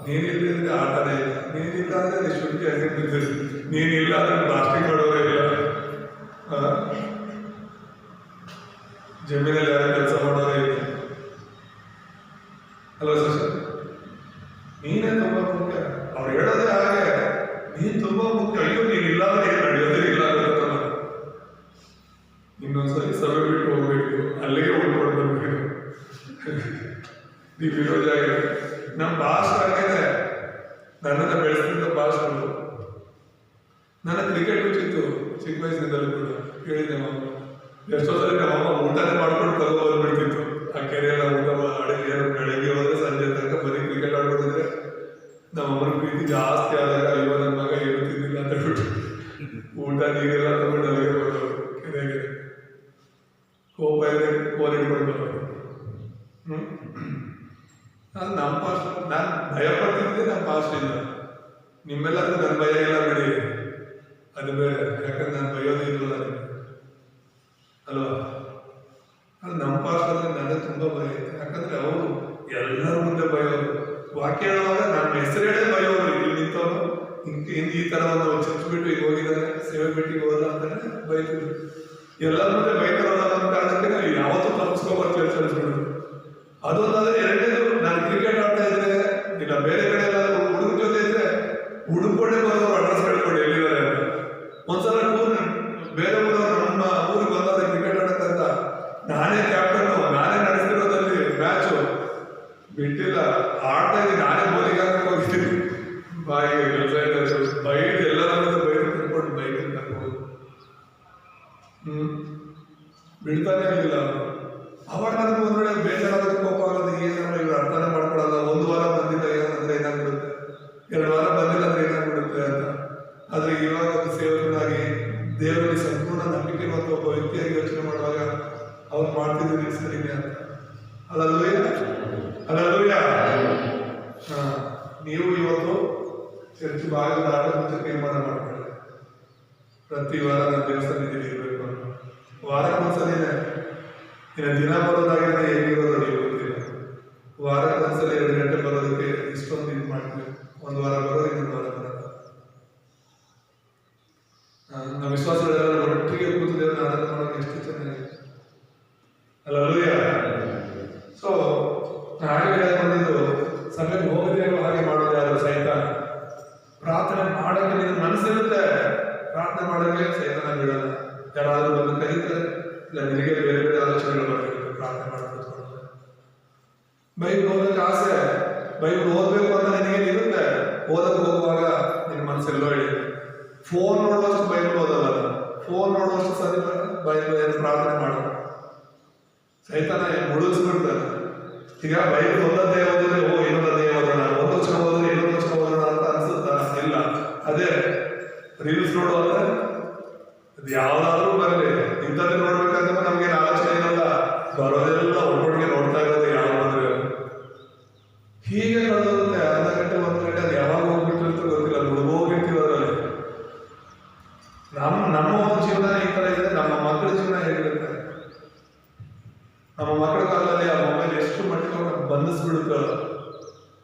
ನೀನಿಲ್ಲ ಆಟನೇ ಇಲ್ಲ. ನೀನಿಲ್ಲ ಅಂದ್ರೆ ನೀ ಶುದ್ಧಿ ಆಗಿರ್ತಿದ್ದೀರಿ. ನೀನಿಲ್ಲ ಅಂದ್ರೆ ಪ್ಲಾಸ್ಟಿಕ್ ಮಾಡೋರೇ ಇಲ್ಲ. ಜಮೀನಲ್ಲಿ ಯಾರು ಕೆಲಸ ಮಾಡೋರೇ ಇಲ್ಲ ಅಲ್ವಾ ಸರ್? ನೀನೇ ತುಂಬಾ ಮುಖ್ಯ. ಅವ್ರು ಹೇಳೋದೇ ಹಾಗೆ, ನೀನ್ ತುಂಬಾ ಮುಖ್ಯ. ಅಯ್ಯೋ ನೀನಿಲ್ಲ ಅಂದ್ರೆ ಏನು ನಡೆಯೋದೇ ಇಲ್ಲ ಅಂತ. ಇನ್ನೊಂದ್ಸರಿ ಸಭೆ ಬಿಟ್ಟು ಹೋಗ್ಬೇಕು, ಅಲ್ಲಿಗೆ ಉಳ್ಕೊಂಡು ಬರ್ಬೇಕು. ನೀವು ಇರೋ ಜಾಗ ನಮ್ಮ ಭಾಷೆ ಆಗಿದೆ. ನನ್ನನ್ನು ಬೆಳೆಸಿದ ಭಾಷೆಗಳು. ನನ್ನ ಕ್ರಿಕೆಟ್ ಹುಚ್ಚಿತ್ತು ಚಿಕ್ಕ ವಯಸ್ಸಿನಿಂದಲೂ ಕೂಡ. ಹೇಳಿದೆ ಮಾಮ, ಎಷ್ಟೋ ಸರಿ ನಮ್ಮಮ್ಮ ಊಟನೇ ಮಾಡ್ಕೊಂಡು ತಗೋ ಬಂದ್ಬಿಡ್ತಿತ್ತು. ಆ ಕೆರೆಯೆಲ್ಲ ಊಟ ಅಡುಗೆ ಬೆಳಗ್ಗೆ ಹೋದ್ರೆ ಸಂಜೆ ತನಕ ಬರೀ ಕ್ರಿಕೆಟ್ ಆಡ್ಕೊಂಡಿದ್ರೆ ನಮ್ಮಮ್ಮನ ಪ್ರೀತಿ ಜಾಸ್ತಿ ಆದಾಗ ಅಯ್ಯೋ ನನ್ನ ಮಗ ಇರುತ್ತಿದ್ದಿಲ್ಲ ಅಂತ ಹೇಳ್ಬಿಟ್ಟು ಊಟ ನೀರೆಲ್ಲ ತಗೊಂಡು ಅಲ್ಲಿಗೆ ಬರೋರು. ಕೆರೆಗೆ ಕೋಪ ಇದೆ, ಕೋಲ್ ಹಿಡ್ಕೊಂಡು ಬರೋರು. ಅದು ನಮ್ಮ ಪಾಸ್ಟ್. ನಾನು ಭಯ ಪಡ್ತಿದ್ದೆ, ನಮ್ಮ ಪಾಸ್ಟ್ ಇಲ್ಲ. ನಿಮ್ಮೆಲ್ಲರಿಗೂ ನನ್ನ ಭಯ ಇಲ್ಲ ಬಿಡಿ, ಅದು ಬೇರೆ. ಯಾಕಂದ್ರೆ ನಾನು ಭಯೋದು ಇಲ್ವಲ್ಲ ಅಲ್ವಾ? ಅದು ನಮ್ಮ ಪಾಸ್ಟ್ ಅಂದ್ರೆ ನನಗೆ ತುಂಬಾ ಭಯ ಇದೆ. ಯಾಕಂದ್ರೆ ಅವರು ಎಲ್ಲರ ಮುಂದೆ ಭಯೋರು. ವಾಕ್ಯ ಹೇಳುವಾಗ ನಮ್ಮ ಹೆಸರು ಹೇಳೇ ಭಯೋರು. ಇಲ್ಲಿ ನಿಂತವರು ಈ ತರ ಒಂದು ಚರ್ಚ್ಬಿಟ್ಟು ಈಗ ಹೋಗಿದ್ದಾರೆ, ಸೇವೆ ಬಿಟ್ಟಿಗೆ ಹೋದ ಅಂತಾನೆ ಬೈತಿದ್ರು. ಎಲ್ಲರ ಮುಂದೆ ಬೈತಾರಲ್ಲ ಅನ್ನೋ ಕಾರಣಕ್ಕೆ ನಾವು ಯಾವತ್ತೂ ತಪ್ಪಿಸ್ಕೋಬಾರ್ದು ಚರ್ಚ್ ಅನ್ಸ್ಬಿಡೋದು. ಅದೊಂದಾದ್ರೆ ಎರಡನೇದು, ನಾನು ಕ್ರಿಕೆಟ್ ಆಡ್ತಾ ಇದ್ರೆ ಇಲ್ಲ ಬೇರೆ ಕಡೆ ಎಲ್ಲ ಹುಡುಗ ಜೊತೆ ಇದ್ರೆ ಹುಡುಕೊಂಡೆ ಬರೋರು ಅಡ್ರೆಸ್ ಹೇಳ್ಕೊಂಡು ಎಲ್ಲಿದ್ದಾರೆ ಅಂತ. ಒಂದ್ಸಲ ಬೇರೆ ಊರವರು ನಮ್ಮ ಊರಿಗೆ ಬಂದಾಗ ಕ್ರಿಕೆಟ್ ಆಡಕ್ಕಂತ ನಾನೇ ಕ್ಯಾಪ್ಟನ್, ನಾನೇ ನಡೆಸ್ತಿರೋದಲ್ಲಿ ಮ್ಯಾಚು ಬಿಟ್ಟಿಲ್ಲ, ಆಡ್ತಾ ಇದ್ದೀನಿ. ನಾನೇ ಬೋಲಿಂಗ್ ಹಾಕಕ್ಕೆ ಹೋಗ್ತೀನಿ. ಬಾಯಿಗೆ ಕೆಲಸ ಇದೆ, ಬೈಕ್ ಎಲ್ಲರ ಬೈಕ್ ತಿಳ್ಕೊಂಡು ಬೈಕ್ ಹಾಕೋದು. ಬಿಡ್ತಾನೆ ಇರಲಿಲ್ಲ. ಅವಾಗ ನನಗೆ ಒಂದೊಳ್ಳೆ ಬೇಜಾರಾಗೋದು, ಕೋಪ ಆಗೋದು. ಏನಂದ್ರೆ ಇವ್ರು ಅರ್ಥನೇ ಮಾಡ್ಕೊಳಲ್ಲ. ಒಂದು ವಾರ ಬಂದಿಲ್ಲ ಏನಂದ್ರೆ ಏನಾಗ್ಬಿಡುತ್ತೆ, 2 ವಾರ ಬಂದಿಲ್ಲ ಅಂದ್ರೆ ಏನಾಗ್ಬಿಡುತ್ತೆ ಅಂತ. ಆದ್ರೆ ಇವಾಗ ಒಂದು ಸೇವಕನಾಗಿ ದೇವರಲ್ಲಿ ಸಂಪೂರ್ಣ ನಂಬಿಕೆ ಮತ್ತು ಒಬ್ಬ ವ್ಯಕ್ತಿಯಾಗಿ ಯೋಚನೆ ಮಾಡುವಾಗ ಅವ್ರು ಮಾಡ್ತಿದ್ದೀವಿ ಸರಿನೇ ಅಂತ. ಅಲ್ಲೂಯ್ಯ ಅಲ್ಲೂಯ್ಯ. ನೀವು ಇವತ್ತು ಚರ್ಚ್ ಭಾಗದ ಮುಂಚೆ ತೀರ್ಮಾನ ಮಾಡ್ಕೊಳ್ಳಿ, ಪ್ರತಿ ವಾರ ನಾನು ದೇವಸ್ಥಾನದಲ್ಲಿ ಇರಬೇಕು ಅಂತ. ವಾರಕ್ಕೊಂದ್ಸಲಿನೇ ಇನ್ನು ದಿನ ಬರೋದಾಗಿದೆ, ಹೇಗಿರೋದು ನೀವು ಗೊತ್ತಿಲ್ಲ. ವಾರಕ್ಕೊಂದ್ಸಲ 2 ಗಂಟೆ ಬರೋದಕ್ಕೆ ಇಷ್ಟೊಂದು ಇದು ಮಾಡ್ತೀವಿ. 1 ವಾರ ಬರೋದು, ಇನ್ನೊಂದು ವಾರ ಬರೋದು. ನಮ್ಮ ವಿಶ್ವಾಸಗಳೆಲ್ಲ ಒಟ್ಟಿಗೆ ಕೂತಿದ್ದೇವೆ, ಆರಾಧನೆ ಮಾಡೋಕೆ ಎಷ್ಟು ಚೆನ್ನಾಗಿದೆ ಅಲ್ಲೂಯ್ಯ. ಸೊ ಹಾಗೆ ಬಂದಿದ್ದು ಸಭೆಗೆ ಹೋಗದೇನೋ ಹಾಗೆ ಮಾಡೋದು ಯಾರು? ಸೈತಾನ. ಪ್ರಾರ್ಥನೆ ಮಾಡೋಕ್ಕೆ ನಿನ್ನ ಮನಸ್ಸಿರುತ್ತೆ, ಪ್ರಾರ್ಥನೆ ಮಾಡೋಕ್ಕೆ ಸೈತಾನ ಬಿಡಲ್ಲ. ಯಾರಾದ್ರೂ ಬಂದು ಕರೀತಾರೆ, ಇಲ್ಲ ನಿನಗೆ ಬೇರೆ ಬೇರೆ ಆಲೋಚನೆಗಳು ಬರ್ತಿರುತ್ತೆ ಪ್ರಾರ್ಥನೆ ಮಾಡೋದು. ಬೈಬಲ್ ಓದೋಕೆ ಆಸೆ, ಬೈಬಲ್ ಓದಬೇಕು ಅಂತ ನಿನಗೆ ಇರುತ್ತೆ. ಓದಕ್ಕೆ ಹೋಗುವಾಗ ನಿನ್ನ ಮನಸ್ಸೆಲ್ಲೋ ಹಿಡಿಯುತ್ತೆ. ಫೋನ್ ನೋಡುವಷ್ಟು ಬೈಬಲ್ ಓದಲ್ಲ, ಫೋನ್ ನೋಡುವಷ್ಟು ಸರಿ ಬೈಬಲ್ ಏನು ಪ್ರಾರ್ಥನೆ ಮಾಡೋದು. ಸೈತಾನ ಮುಳುಗಿಸ್ಬಿಡ್ತಾರೆ. ಈಗ ಬೈಬಲ್ ಒಂದದ್ದೇ ಓದಿದ್ರೆ ಇನ್ನೊಂದದ್ದೇ ಓದೋಣ, ಒಂದು ವರ್ಷ ಓದಿದ್ರೆ ಇನ್ನೊಂದು ವರ್ಷ ಓದೋಣ ಅಂತ ಅನ್ಸುತ್ತಾ? ಇಲ್ಲ. ಅದೇ ರೀಲ್ಸ್ ನೋಡುವಾಗ ಅದು ಯಾವ್ದಾದ್ರೂ ಬರಲಿ, ಇಂಥದ್ದೇ ನೋಡ್ಬೇಕಂತ ನಮ್ಗೆ ಆಲೋಚನೆ ಇರಲ್ಲ. ಬರೋದೆಲ್ಲ ಒಟ್ಟೊಟ್ಟಿಗೆ ನೋಡ್ತಾ ಇರೋದು ಯಾವ ಬಂದ್ರೆ ಹೀಗೆ ಕಳೆದೋಗುತ್ತೆ. ಅರ್ಧ ಗಂಟೆ 1 ಗಂಟೆ ಅದು ಯಾವಾಗ ಹೋಗ್ಬಿಟ್ಟಿರುತ್ತೋ ಗೊತ್ತಿಲ್ಲ, ಮುಳುಗೋಗಿರ್ತೀವಿ ಅದರಲ್ಲಿ. ನಮ್ಮ ಒಂದು ಜೀವನ ಈ ತರ ಇದೆ. ನಮ್ಮ ಮಕ್ಕಳ ಜೀವನ ಹೇಗಿರುತ್ತೆ? ನಮ್ಮ ಮಕ್ಕಳ ಕಾಲದಲ್ಲಿ ಆ ಮೊಬೈಲ್ ಎಷ್ಟು ಮಟ್ಟಿಗೆ ಅವ್ರನ್ನ ಬಂಧಿಸ್ಬಿಡುತ್ತೋ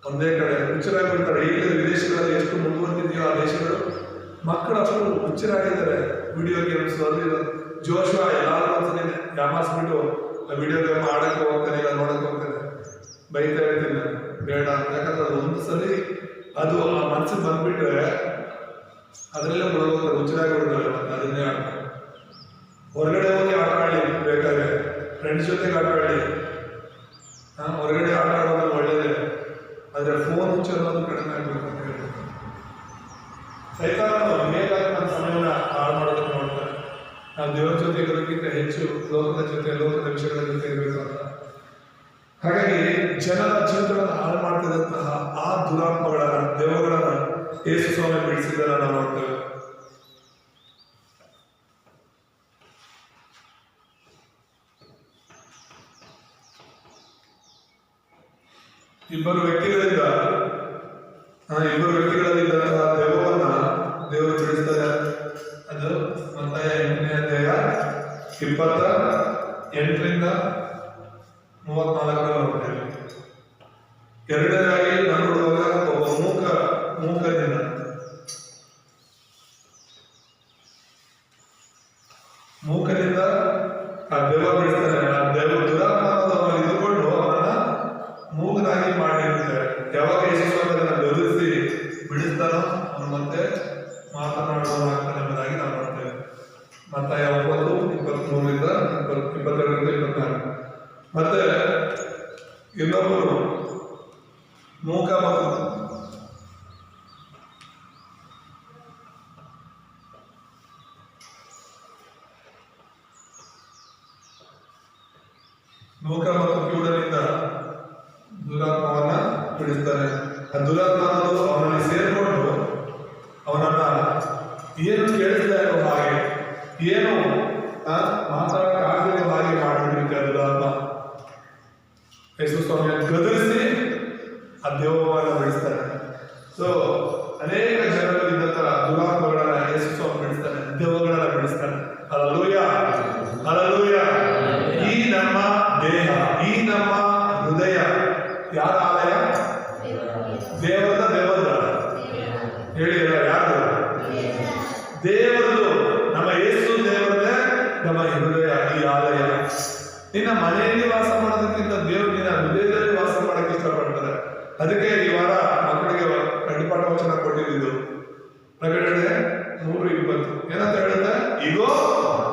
ಒಂದೇ ಕಡೆ ಹುಚ್ಚರಾಗ್ಬಿಡ್ತಾರೆ. ಈಗ ವಿದೇಶಗಳಲ್ಲಿ ಎಷ್ಟು ಮುಂದುವರೆದಿದೆಯೋ ಆ ದೇಶಗಳು, ಮಕ್ಕಳು ಅಷ್ಟು ಹುಚ್ಚರಾಗಿದ್ದಾರೆ. ವಿಡಿಯೋ ಗೇಮ್ಸ್ ಅದು ಜೋಶ ಎಲ್ಲಾರು ಒಂದ್ಸಲ ಯಾಮಾಸ್ಬಿಟ್ಟು ವಿಡಿಯೋ ಗೇಮ್ ಆಡಕ್ಕೆ ಹೋಗ್ತಾನೆ, ಇಲ್ಲ ನೋಡಕ್ಕೆ ಹೋಗ್ತಾನೆ, ಬೈತಾ ಇರ್ತೀನಿ ನಾನು ಬೇಡ. ಯಾಕಂದ್ರೆ ಅದು ಒಂದು ಸಲ ಅದು ಆ ಮನಸ್ಸಿಗೆ ಬಂದ್ಬಿಟ್ರೆ ಅದರಲ್ಲೇ ಮುಳುಗೋಗ್ತಾರೆ, ಹುಚ್ಚರಾಗಿಬಿಡ್ತಾರೆ. ಮತ್ತೆ ಅದನ್ನೇ ಆಡ್ತಾರೆ. ಹೊರಗಡೆ ಹೋಗಿ ಆಟ ಆಡಲಿ, ಬೇಕಾದ್ರೆ ಫ್ರೆಂಡ್ಸ್ ಜೊತೆಗೆ ಆಟ ಆಡಲಿ, ಹೊರಗಡೆ ಆಟ ಆಡೋದು ಒಳ್ಳೇದೇ. ಆದರೆ ಫೋನ್ ಹುಚ್ಚೋದು ಕಡಿಮೆ ಆಗ್ಬೇಕು ಅಂತ ಹೇಳಿ ಸೈತಾನ ಹೇಗಾಗಿ ನನ್ನ ಸಮಯವನ್ನು ಹಾಳು ಮಾಡೋದಕ್ಕೆ ನೋಡ್ತಾರೆ. ನಾವು ದೇವರ ಜೊತೆ ಇರೋದಕ್ಕಿಂತ ಹೆಚ್ಚು ಲೋಕದ ಜೊತೆ, ಲೋಕದ ವಿಷಯಗಳ ಜೊತೆ ಇರಬೇಕು ಅಂತ. ಹಾಗಾಗಿ ಜನರ ಜೀವಿತಗಳನ್ನು ಹಾಳು ಮಾಡ್ತಿದ್ದಂತಹ ಆ ದುರಾತ್ಮಗಳನ್ನ, ದೇವಗಳನ್ನ ಯೇಸು ಸ್ವಾಮಿ ಬಿಡಿಸಿದ್ದನ್ನ ನಾವು ನೋಡ್ತೇವೆ. ಇಬ್ಬರು ವ್ಯಕ್ತಿಗಳಲ್ಲಿದ್ದಂತಹ ದೆವ್ವವನ್ನ ದೇವರು ಬಿಡಿಸ್ತಾರೆ. ಅದು ಮತ್ತಾಯ 8ನೇ ಅಧ್ಯಾಯ 28ರಿಂದ 34 ನೋಡ್ತೇವೆ. ಎರಡನೇದಾಗಿ ನಾನು ನೋಡುವಾಗ ಒಬ್ಬ ಮೂಕನಿಂದ ಆ ದೆವ್ವ ಬಿಡಿಸ್ತಾನೆ. ಆ ದೆವ್ವ ದುರಾತ್ಮವನ್ನು ಇದ್ದುಕೊಂಡು ಅವನನ್ನ ಮೂಗನಾಗಿ ಮಾಡಿರ್ತಾರೆ. ಯಾವಾಗ ಯೇಸುಸ್ವಾಮಿಯನ್ನು ಬೆದರಿಸಿ ಬಿಡಿಸ್ತಾನೋ ಅವನು ಮತ್ತೆ ಮಾತನಾಡುವಾಗ್ತಾನೆ ಎಂಬುದಾಗಿ ನಾವು ನೋಡ್ತೇವೆ. ಮತ್ತಾಯ 9:23ರಿಂದ 22ರಿಂದ 24. ಮತ್ತೆ ಇನ್ನೊಬ್ಬರು ಮೂಕ ಮತ್ತು ಕಿವುಡನಿಂದ ದುರಾತ್ಮವನ್ನ ಬಿಡಿಸ್ತಾನೆ. ಆ ದುರಾತ್ಮ ಅನ್ನೋದು ಅವನಲ್ಲಿ ಸೇರ್ಕೊಂಡು ಅವನನ್ನ ಏನು ಕೇಳಿಸ್ತಾ ಇರೋ ಹಾಗೆ, ಏನು ಮಾತಾಡಕ್ಕಾಗದಿರೋ ಹಾಗೆ ಮಾಡಿಬಿಡುತ್ತೆ ಆ ದುರಾತ್ಮ. ಯೇಸು ಸ್ವಾಮಿಯನ್ನು ಗದರಿಸಿ ಆ ದೆವ್ವವನ್ನು ಬಿಡಿಸ್ತಾನೆ. ಸೊ ಅನೇಕ ಜನರು ಇದ್ದಂತಹ ದುರಾತ್ಮಗಳನ್ನ ಯೇಸು ಸ್ವಾಮಿ ಬಿಡಿಸ್ತಾನೆ, ದೆವ್ವಗಳನ್ನ ಬಿಡಿಸ್ತಾನೆ. Hallelujah, hallelujah. ಈ ನಮ್ಮ ದೇಹ, ಈ ನಮ್ಮ ಹೃದಯ ಯಾರ ಆಲಯ? ದೇವರದ ಹೇಳಿ ಅಲ್ಲ, ಯಾರು? ದೇವರದು. ನಮ್ಮ ಯೇಸು ದೇವರದೇ ನಮ್ಮ ಹೃದಯ, ಈ ಆಲಯ. ನಿನ್ನ ಮನೆಯಲ್ಲಿ ವಾಸ ಮಾಡೋದಕ್ಕಿಂತ ದೇವರು ನಿನ್ನ ಹೃದಯದಲ್ಲಿ ವಾಸ ಮಾಡಕ್ಕೆ ಇಷ್ಟಪಡ್ತಾರೆ. ಅದಕ್ಕೆ ಈ ವಾರ ಮಕ್ಕಳಿಗೆ ಕಂಠಪಾಠ ವಚನ ಕೊಟ್ಟಿದ್ದು ಪ್ರಕಟಣೆ 3:20 ಏನಂತ ಹೇಳುತ್ತೆ? ಈಗೋ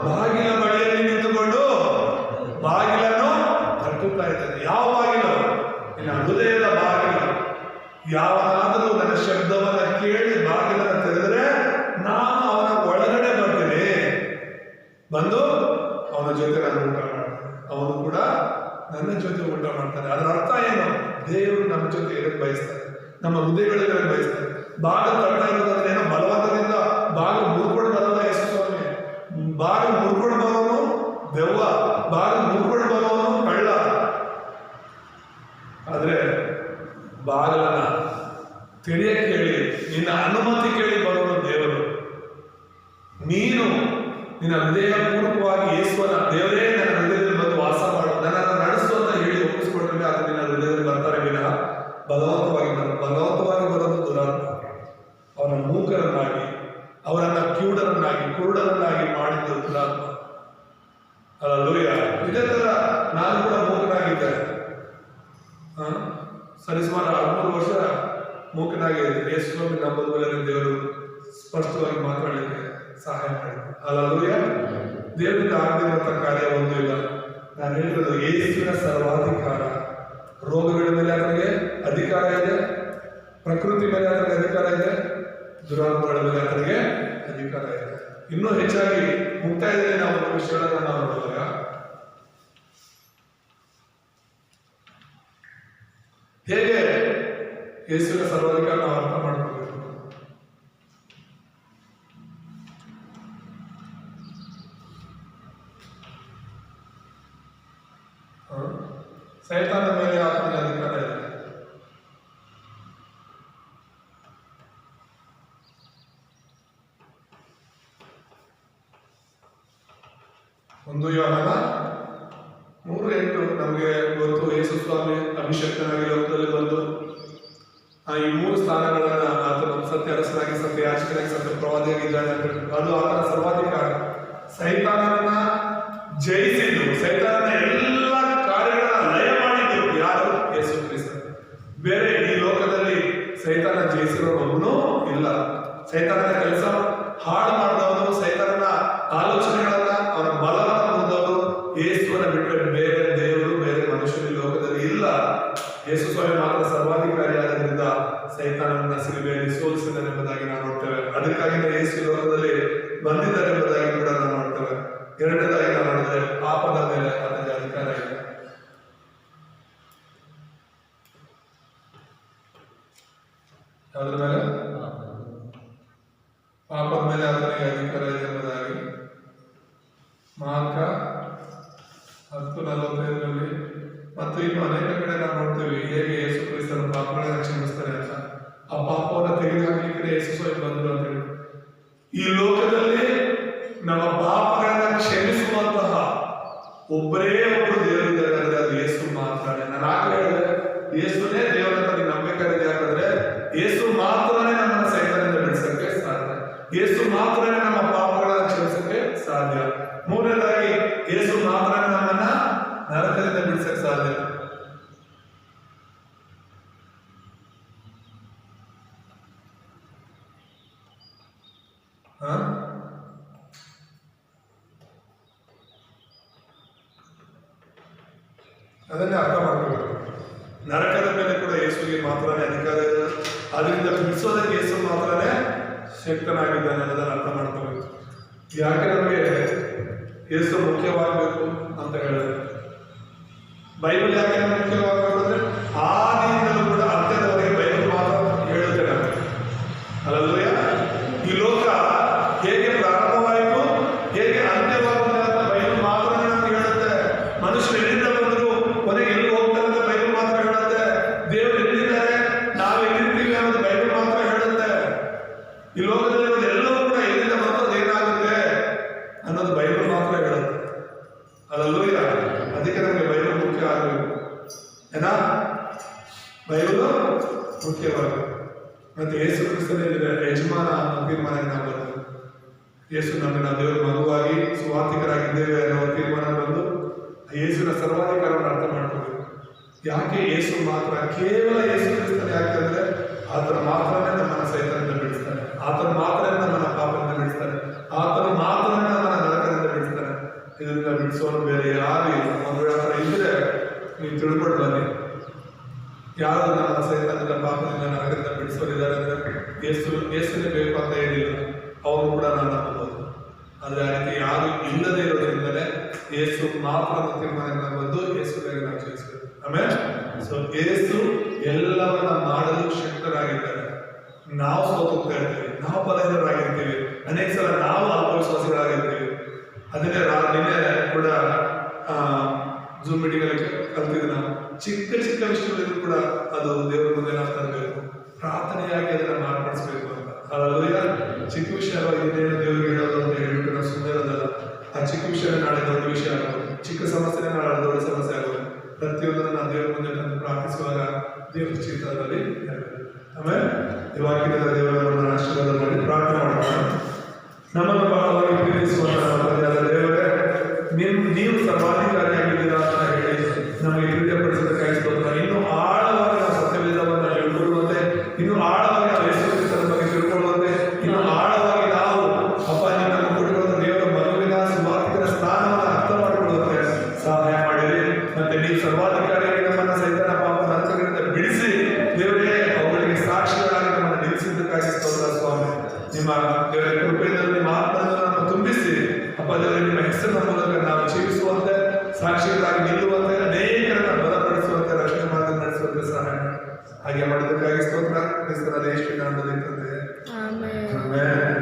ಬಾಗಿಲ ಬಳಿಯಲ್ಲಿ ನಿಂತುಕೊಂಡು ಬಾಗಿಲನ್ನು ತಟ್ಟುತ್ತಾ ಇದ್ದಾನೆ. ಯಾವ ಬಾಗಿಲು? ನಿನ್ನ ಹೃದಯದ ಬಾಗಿಲು. ಯಾವನಾದರೂ ನನ್ನ ಶಬ್ದವನ್ನ ಕೇಳಿ ಬಾಗಿಲನ್ನು ತೆರೆದರೆ ನಾನು ಅವನ ಒಳಗಡೆ ಬರ್ತೀನಿ, ಬಂದು ಅವನ ಜೊತೆ ನಾನು ಊಟ ಮಾಡ್ತೇನೆ, ಅವನು ಕೂಡ ನನ್ನ ಜೊತೆ ಊಟ ಮಾಡ್ತಾನೆ. ಅದರ ಅರ್ಥ ಏನು? ದೇವರು ನಮ್ಮ ಜೊತೆ ಇರಕ್ಕೆ ಬಯಸ್ತಾರೆ, ನಮ್ಮ ಹೃದಯಗಳಲ್ಲಿ ಇರಕ್ಕೆ ಬಯಸ್ತಾರೆ. ಬಾಗಿಲು ತಟ್ಟ ಇರೋದಂದ್ರೆ ಏನೋ ಬಲವಂತದಿಂದ ಬಾಗಿಲು ಮುರ್ಕೊಂಡು ಬರೋದ ಯೇಸು ಸ್ವಾಮಿ. ಬಾಗಿಲು ಮುರ್ಕೊಂಡು ಬರೋನು ದೆವ್ವ, ಬಾಗಿಲು ಮುರ್ಕೊಂಡು ಬರೋನು ಕಳ್ಳ. ಆದ್ರೆ ಬಾಗಿಲನ್ನ ತೆರೆಯಕ್ಕೆ ಹೇಳಿ, ನಿನ್ನ ಅನುಮತಿ ಕೇಳಿ ಬರೋನು ದೇವರು. ನೀನು ನಿನ್ನ ಹೃದಯ ಪೂರ್ವಕವಾಗಿ ಯೇಸುವನ, ದೇವರೇ ನನ್ನ ಹೃದಯದಲ್ಲಿ ಬಂದು ವಾಸ ಮಾಡು, ನನ್ನನ್ನು ನಡೆಸು ಅಂತ ಹೇಳಿ ಒಪ್ಪಿಸ್ಕೊಟ್ರೆ ಅದು ನಿನ್ನ ಹೃದಯದಲ್ಲಿ ಬರ್ತಾರೆ ವಿನಃ ಬಲವಂತವಾಗಿ ಬರೋದು ದುರಾತ್ಮ. ಅವನ ಮೂಕರನ್ನಾಗಿ, ಅವರನ್ನ ಕಿವುಡರನ್ನಾಗಿ, ಕುರುಡರನ್ನಾಗಿ ಮಾಡಿದ್ದು ದುರಾತ್ಮ. ಹಲ್ಲೆಲೂಯಾ. ಇದೇ ತರ ನಾನು ಕೂಡ ಮೂಕನಾಗಿದ್ದೆ. ಸರಿಸುಮಾರು 13 ವರ್ಷ ಮೂಕನಾಗಿದೆ. ಯೇಸು ಸ್ವಾಮಿ ನಂಬುವುದರಲ್ಲಿ ದೇವರು ಸ್ಪಷ್ಟವಾಗಿ ಮಾತಾಡಲಿಕ್ಕೆ ಸಹಾಯ ಮಾಡಿದ್ರು. ಹಲ್ಲೆಲೂಯಾ. ದೇವರಿಂದ ಆಗದಿರುವಂತಹ ಕಾರ್ಯ ಒಂದು ಇಲ್ಲ. ನಾನು ಹೇಳಿರೋದು ಯೇಸುವಿನ ಸರ್ವಾಧಿಕಾರ. ರೋಗಗಳ ಮೇಲೆ ಆತನಿಗೆ ಅಧಿಕಾರ ಇದೆ, ಪ್ರಕೃತಿ ಮೇಲೆ ಆತನಿಗೆ ಅಧಿಕಾರ ಇದೆ, ದುರಾತ್ಮಗಳ ಮೇಲೆ ಆತನಿಗೆ ಅಧಿಕಾರ ಇದೆ. ಇನ್ನೂ ಹೆಚ್ಚಾಗಿ ಮುಕ್ತಾಯದಲ್ಲಿ ನಾವು ವಿಷಯಗಳನ್ನು ನಾವು ನೋಡುವಾಗ ಹೇಗೆ ಯೇಸುವಿನ ಸರ್ವಾಧಿಕಾರ ನಾವು ಅರ್ಥ ಮಾಡ್ಕೋಬೇಕು. ಸೈತಾನ ಮೇಲೆ ಆತನಿಗೆ ಅಧಿಕಾರ ಇದೆ. ಒಂದು ಯೋಹಾನ 3:8 ನಮಗೆ ಅಭಿಷಕ್ತನಾಗಿ ಲೋಕದಲ್ಲಿ ಬಂದು ಈ 3 ಸ್ಥಾನಗಳನ್ನ ಆತನು ಸತ್ಯ ಅರಸನಾಗಿ, ಸತ್ಯ ಯಾಜಕನಾಗಿ, ಸತ್ಯ ಪ್ರವಾದಿಯಾಗಿದ್ದಾನೆ. ಅದು ಆತನ ಸರ್ವಾಧಿಕಾರ. ಸೈತಾನನ ಜಯಿಸಿದ್ದು, ಸೈತಾನನ ಎಲ್ಲ ಕಾರ್ಯಗಳನ್ನ ಲಯ ಮಾಡಿದ್ದು ಯಾರು? ಯೇಸು ಕ್ರಿಸ್ತ. ಬೇರೆ ಈ ಲೋಕದಲ್ಲಿ ಸೈತಾನ ಜಯಿಸಿರೋನೊಬ್ಬನು ಇಲ್ಲ. ಸೈತಾನನ ಕೆಲಸ ಹಾಳು ಮಾಡಿದವನು, ಸೈತಾನನ ಆಲೋಚನೆಗಳನ್ನ, ಅವನ ಬಲವನ್ನು ಹೊಂದವರು ಯೇಸುವನ್ನ ಬಿಟ್ಟರೆ ಬೇರೆ ದೇವರು, ಬೇರೆ ಮನುಷ್ಯರು ಈ ಲೋಕದಲ್ಲಿ ಇಲ್ಲ. ಯೇಸು ಸ್ವಾಮಿ ಮಾತ್ರ ಸರ್ವಾಧಿಕಾರಿಯಾದ್ರಿಂದ ಸೈತಾನನ ಸಿಲುಬೆಯಲ್ಲಿ ಸೋಲಿಸಿದನೆಂಬುದಾಗಿ ನಾವು ನೋಡ್ತೇವೆ. ಅದಕ್ಕಾಗಿ ಯೇಸು ಲೋಕದಲ್ಲಿ ಬಂದಿದ್ದಾರೆ ಎಂಬುದಾಗಿ ಕೂಡ ನಾವು ನೋಡ್ತೇವೆ. ಎರಡನೇದಾಗಿ ನಾವು ನೋಡಿದ್ರೆ ಪಾಪದ ಮೇಲೆ ಆತನಿಗೆ ಅಧಿಕಾರ ಇದೆ. ಯಾವುದ್ರ ಮೇಲೆ? ಪಾಪದ ಮೇಲೆ ಆತನಿಗೆ ಅಧಿಕಾರ ಇದೆ ಎಂಬುದಾಗಿ ಮಾರ್ಕ 10:45 ಮತ್ತು ಇನ್ನು ಅನೇಕ ಕಡೆ ನಾವು ನೋಡ್ತೇವೆ ಹೇಗೆ ಯೇಸು ಕ್ರಿಸ್ತನ ಪಾಪಗಳನ್ನು ಕ್ಷಮಿಸ್ತಾರೆ ಅಂತ. ಆ ಪಾಪವನ್ನು ತೆಗೆದುಹಾಕಲಿಕ್ಕೆ ಯೇಸು ಸ್ವಾಮಿ ಬಂದರು ಅಂತ ಹೇಳಿ. ಈ ಲೋಕದಲ್ಲಿ ನಮ್ಮ ಪಾಪಗಳನ್ನ ಕ್ಷಮಿಸುವಂತಹ ಒಬ್ಬರೇ ಒಬ್ಬರು ದೇವರಿದ್ದಾರೆ ಅಂದ್ರೆ ಅದು ಯೇಸು ಮಾತ್ರ. ನಾನು ಆಗಲೇ ಹೇಳಿದೆ, ಯೇಸುನೇ ದೇವರಂತ ನೀವು ನಂಬೇಕಾದ್ರೆ. ಯಾಕಂದ್ರೆ ಯೇಸು ಮಾತ್ರನೇ ನಮ್ಮನ್ನ ಸೈತಾನದಿಂದ ಬಿಡಿಸಕ್ಕೆ ಸಾಧ್ಯ. ಯೇಸು ಮಾತ್ರನೇ ನಮ್ಮ ಪಾಪಗಳನ್ನ ಕ್ಷಮಿಸಕ್ಕೆ ಸಾಧ್ಯ. ಮೂರನೇದಾಗಿ ಯೇಸು ಮಾತ್ರನೇ ನಮ್ಮನ್ನ ನರಕದಿಂದ ಬಿಡಿಸಕ್ಕೆ ಸಾಧ್ಯ. ಅದನ್ನೇ ಅರ್ಥ ಮಾಡ್ಕೋಬೇಕು. ನರಕದ ಮೇಲೆ ಕೂಡ ಯೇಸುವಿಗೆ ಮಾತ್ರನೇ ಅಧಿಕಾರ ಇದೆ. ಅದರಿಂದ ಬಿಡಿಸೋದಕ್ಕೆ ಯೇಸು ಮಾತ್ರನೇ ಶಕ್ತನಾಗಿದ್ದಾನೆ ಅನ್ನೋದನ್ನು ಅರ್ಥ ಮಾಡ್ಕೋಬೇಕು. ಯಾಕೆ ನಮಗೆ ಯೇಸು ಮುಖ್ಯವಾಗಬೇಕು ಅಂತ ಹೇಳಿದ್ರೆ, ಬೈಬಲ್ ಯಾಕೆ ನಮ್ಗೆ ಮುಖ್ಯವಾಗಬೇಕು ಅಂದ್ರೆ ಆದಿಯಿಂದಲೂ ಕೂಡ ಅಂತ್ಯದವರೆಗೆ ಬೈಬಲ್ ಮಾತ್ರ ಹೇಳುತ್ತೆ ನಮಗೆ. ಅಲ್ಲೂಯ, ಈ ಲೋಕ ಹೇಗೆ ಪ್ರಾರಂಭವಾಯಿತು, ಹೇಗೆ ಅಂತ್ಯವಾಗುತ್ತೆ ಅಂತ ಬೈಬಲ್ ಮಾತ್ರ ನಮ್ಗೆ ಹೇಳುತ್ತೆ. ಮನುಷ್ಯರು ಎಲ್ಲಿಂದ ಬಂದರು, ಕೊನೆಗೆ ಎಲ್ಲಿ ಹೋಗ್ತಾರೆ ಅಂತ ಬೈಬಲ್ ಮಾತ್ರ ಹೇಳುತ್ತೆ. ದೇವರು ಎಲ್ಲಿದ್ದಾರೆ, ನಾವು ಎಲ್ಲಿರ್ತೀವಿ ಅನ್ನೋದು ಬೈಬಲ್ ಮಾತ್ರ ಹೇಳುತ್ತೆ. ಈ ಲೋಕದಲ್ಲಿ ಎಲ್ಲವೂ ಕೂಡ ಎಲ್ಲಿಂದ ಬಂದು ಏನಾಗುತ್ತೆ ಅನ್ನೋದು ಬೈಬಲ್ ಮಾತ್ರ ಹೇಳುತ್ತೆ. ಅದಲ್ಲೂಯ, ಅದಕ್ಕೆ ನಮಗೆ ಬೈಬಲ್ ಮುಖ್ಯ ಆಗಬೇಕು. ಏನಾ ಬೈಬಲ್ ಮುಖ್ಯವಾಗಬೇಕು. ಮತ್ತೆ ಯೇಸು ಕ್ರಿಸ್ತನೇ ಯಜಮಾನ ಅನ್ನೋ ತೀರ್ಮಾನಕ್ಕೆ ನಾವು ಬಂದು, ಯೇಸು ನಮ್ಮನ್ನ ದೇವರ ಮಗುವಾಗಿ ಸುವಾರ್ತಿಕರಾಗಿದ್ದೇವೆ ಅನ್ನೋ ತೀರ್ಮಾನ ಬಂದು ಯೇಸುವಿನ ಸರ್ವಾಧಿಕಾರವನ್ನು ಅರ್ಥ ಮಾಡ್ಕೋಬೇಕು. ಯಾಕೆ ಯೇಸು ಮಾತ್ರ, ಕೇವಲ ಯೇಸು ಕ್ರಿಸ್ತನೇ? ಯಾಕಂದ್ರೆ ಆತನ ಮಾತ್ರನೇ ನಮ್ಮನ್ನ ಸೈತಾನದಿಂದ ಬಿಡಿಸ್ತಾನೆ, ಆತನ ಮಾತ್ರನೇ ನಮ್ಮನ್ನ ಪಾಪದಿಂದ ಬಿಡಿಸ್ತಾನೆ, ಆತನ ಮಾತ್ರನೇ ನಮ್ಮನ್ನ ನರಕದಿಂದ ಬಿಡಿಸ್ತಾನೆ. ಇದರಿಂದ ಬಿಡಿಸೋರು ಬೇರೆ ಯಾರು ಇಲ್ಲ. ಒಂದು ವೇಳೆ ಆತರ ಇದ್ರೆ ನೀವು ತಿಳ್ಕೊಂಡು ಬನ್ನಿ, ಯಾರು ನಮ್ಮ ಸೈತಾನದಿಂದ ಪಾಪದಿಂದ ನರಕದಿಂದ ಬಿಡಿಸೋರಿದ್ದಾರೆ ಅಂದ್ರೆ ಯೇಸುನೇ ಬೇಕು ಅಂತ ಹೇಳಿಲ್ಲ, ಅವರು ಕೂಡ ನಾನು ನಂಬಬಹುದು. ಆದ್ರೆ ಆ ರೀತಿ ಯಾರು ಇಲ್ಲದೆ ಇರೋದ್ರಿಂದಲೇ ಯೇಸು ಮಾತ್ರ ತೀರ್ಮಾನ ಬಂದು ಯೇಸುವಿಗೆ ನಾವು ಜಯಿಸಬೇಕು. ಆಮೇಲೆ ಸೊ ಯೇಸು ಎಲ್ಲವನ್ನ ಮಾಡಲು ಶಕ್ತರಾಗಿದ್ದಾರೆ. ನಾವು ಸೋತುತ್ತಾ ಇರ್ತೀವಿ, ನಾವು ಬಲಹೀನರಾಗಿರ್ತೀವಿ, ಅನೇಕ ಸಲ ನಾವು ಅಲ್ಪವಿಶ್ವಾಸಿಗಳಾಗಿರ್ತೀವಿ. ಅದನ್ನೇ ನಿನ್ನೆ ಕೂಡ ಜೂಮ್ ಮೀಟಿಂಗ್ ಅಲ್ಲಿ ಕಲ್ತಿದ್ವಿ ನಾವು. ಚಿಕ್ಕ ಚಿಕ್ಕ ವಿಷಯಗಳಿಗೂ ಕೂಡ ಅದು ದೇವರ ಮುಂದೆ ನಾವು ತರಬೇಕು, ಪ್ರಾರ್ಥನೆಯಾಗಿ ಅದನ್ನ ಮಾರ್ಪಡಿಸಬೇಕು ಅಂತ. ಅಲ್ಲೂಯ, ಚಿಕ್ಕ ವಿಷಯ ಇನ್ನೇನು ದೇವರಿಗೆ ಹೇಳೋದು ಅಂತ ಹೇಳ್ಬಿಟ್ಟು ನಾವು ಸುಮ್ಮನೆ ಇರೋದಲ್ಲ. ಆ ಚಿಕ್ಕ ವಿಷಯ ನಾಳೆ ದೊಡ್ಡ ವಿಷಯ ಆಗೋದು, ಚಿಕ್ಕ ಸಮಸ್ಯೆನೇ ನಾಳೆ ದೊಡ್ಡ ಸಮಸ್ಯೆ ಆಗೋದು. ಪ್ರತಿಯೊಂದನ್ನು ನಾವು ದೇವರ ಮುಂದೆ ತಂದು ಪ್ರಾರ್ಥಿಸುವಾಗ ದೇವರ ಚಿತ್ರದಲ್ಲಿ ಆಮೇಲೆ ಇವಾಗಿನ ದೇವರನ್ನು ಆಶೀರ್ವಾದ ಮಾಡಿ ಪ್ರಾರ್ಥನೆ ಮಾಡೋಣ. ನಮ್ಮನ್ನು ಬಹಳವಾಗಿ ಪ್ರೀತಿಸುವಂತಹ ದೇವರೇ, ನೀವು ಸರ್ವಾಧಿಕಾರಿಯಾಗಿದ್ದೀರಾ ಅಂತ ಹೇಳಿ ನಮಗೆ ತಿಳಿಯಪಡಿಸೋದಕ್ಕಾಗಿ ಸ್ತೋತ್ರ. ಇನ್ನು ಆಳವಾಗಿ ನಾವು ಸತ್ಯವೇದವನ್ನು ಹೇಳ್ಕೊಳ್ಳುವಂತೆ, ಇನ್ನು ಆಳವಾಗಿ ನಾವು ಯೇಸು ಕ್ರಿಸ್ತನ ಬಗ್ಗೆ ತಿಳ್ಕೊಳ್ಳುವಂತೆ, ಇನ್ನು ಆಳವಾಗಿ ನಾವು ಅಪ್ಪ ನಿಮ್ಮನ್ನು ಕೊಟ್ಟಿರುವ ದೇವರ ಮಗುವಿನ ಸುವಾರ್ತಿಕರ ಸ್ಥಾನವನ್ನು ಅರ್ಥ ಮಾಡಿಕೊಳ್ಳುವಂತೆ ಸಹಾಯ ಮಾಡಿರಿ. ಮತ್ತೆ ನೀವು ಸರ್ವಾಧಿಕಾರಿಯಾಗಿ ನಮ್ಮನ್ನ ಸೈತಾನ ಪಾಪ ನರಕಗಳಿಂದ ಬಿಡಿಸಿ ದೇವರೇ ಅವುಗಳಿಗೆ ಸಾಕ್ಷಿಗಳಾಗಿ ನಮ್ಮನ್ನು ನಿಲ್ಲಿಸಿದ್ದಕ್ಕಾಗಿ ಸ್ತೋತ್ರ ಸ್ವಾಮಿ. ನಿಮ್ಮ ದೇವರ ಕೃಪೆಯಿಂದ ನಿಮ್ಮ ಆತ್ಮವನ್ನು ನಾವು ತುಂಬಿಸಿ ಅಪ್ಪ ದೇವರೇ, ನಿಮ್ಮ ಹೆಸರಿನ ಮೂಲಕ ನಾವು ಜೀವಿಸುವಂತೆ, ಸಾಕ್ಷಿಗಳಾಗಿ ನಿಲ್ಲುವಂತೆ, ಅನೇಕರನ್ನ ಬಲಪಡಿಸುವಂತೆ, ರಕ್ಷಣೆ ಮಾರ್ಗ ನಡೆಸುವಂತೆ ಸಹಾಯ ಮಾಡಿ. ಹಾಗೆ ಮಾಡಿದ್ದಕ್ಕಾಗಿ ಸ್ತೋತ್ರ. ಕ್ರಿಸ್ತನ ಯೇಸುವಿನ ನಾಮದಲ್ಲಿ ತಂದೆ, ಆಮೆನ್.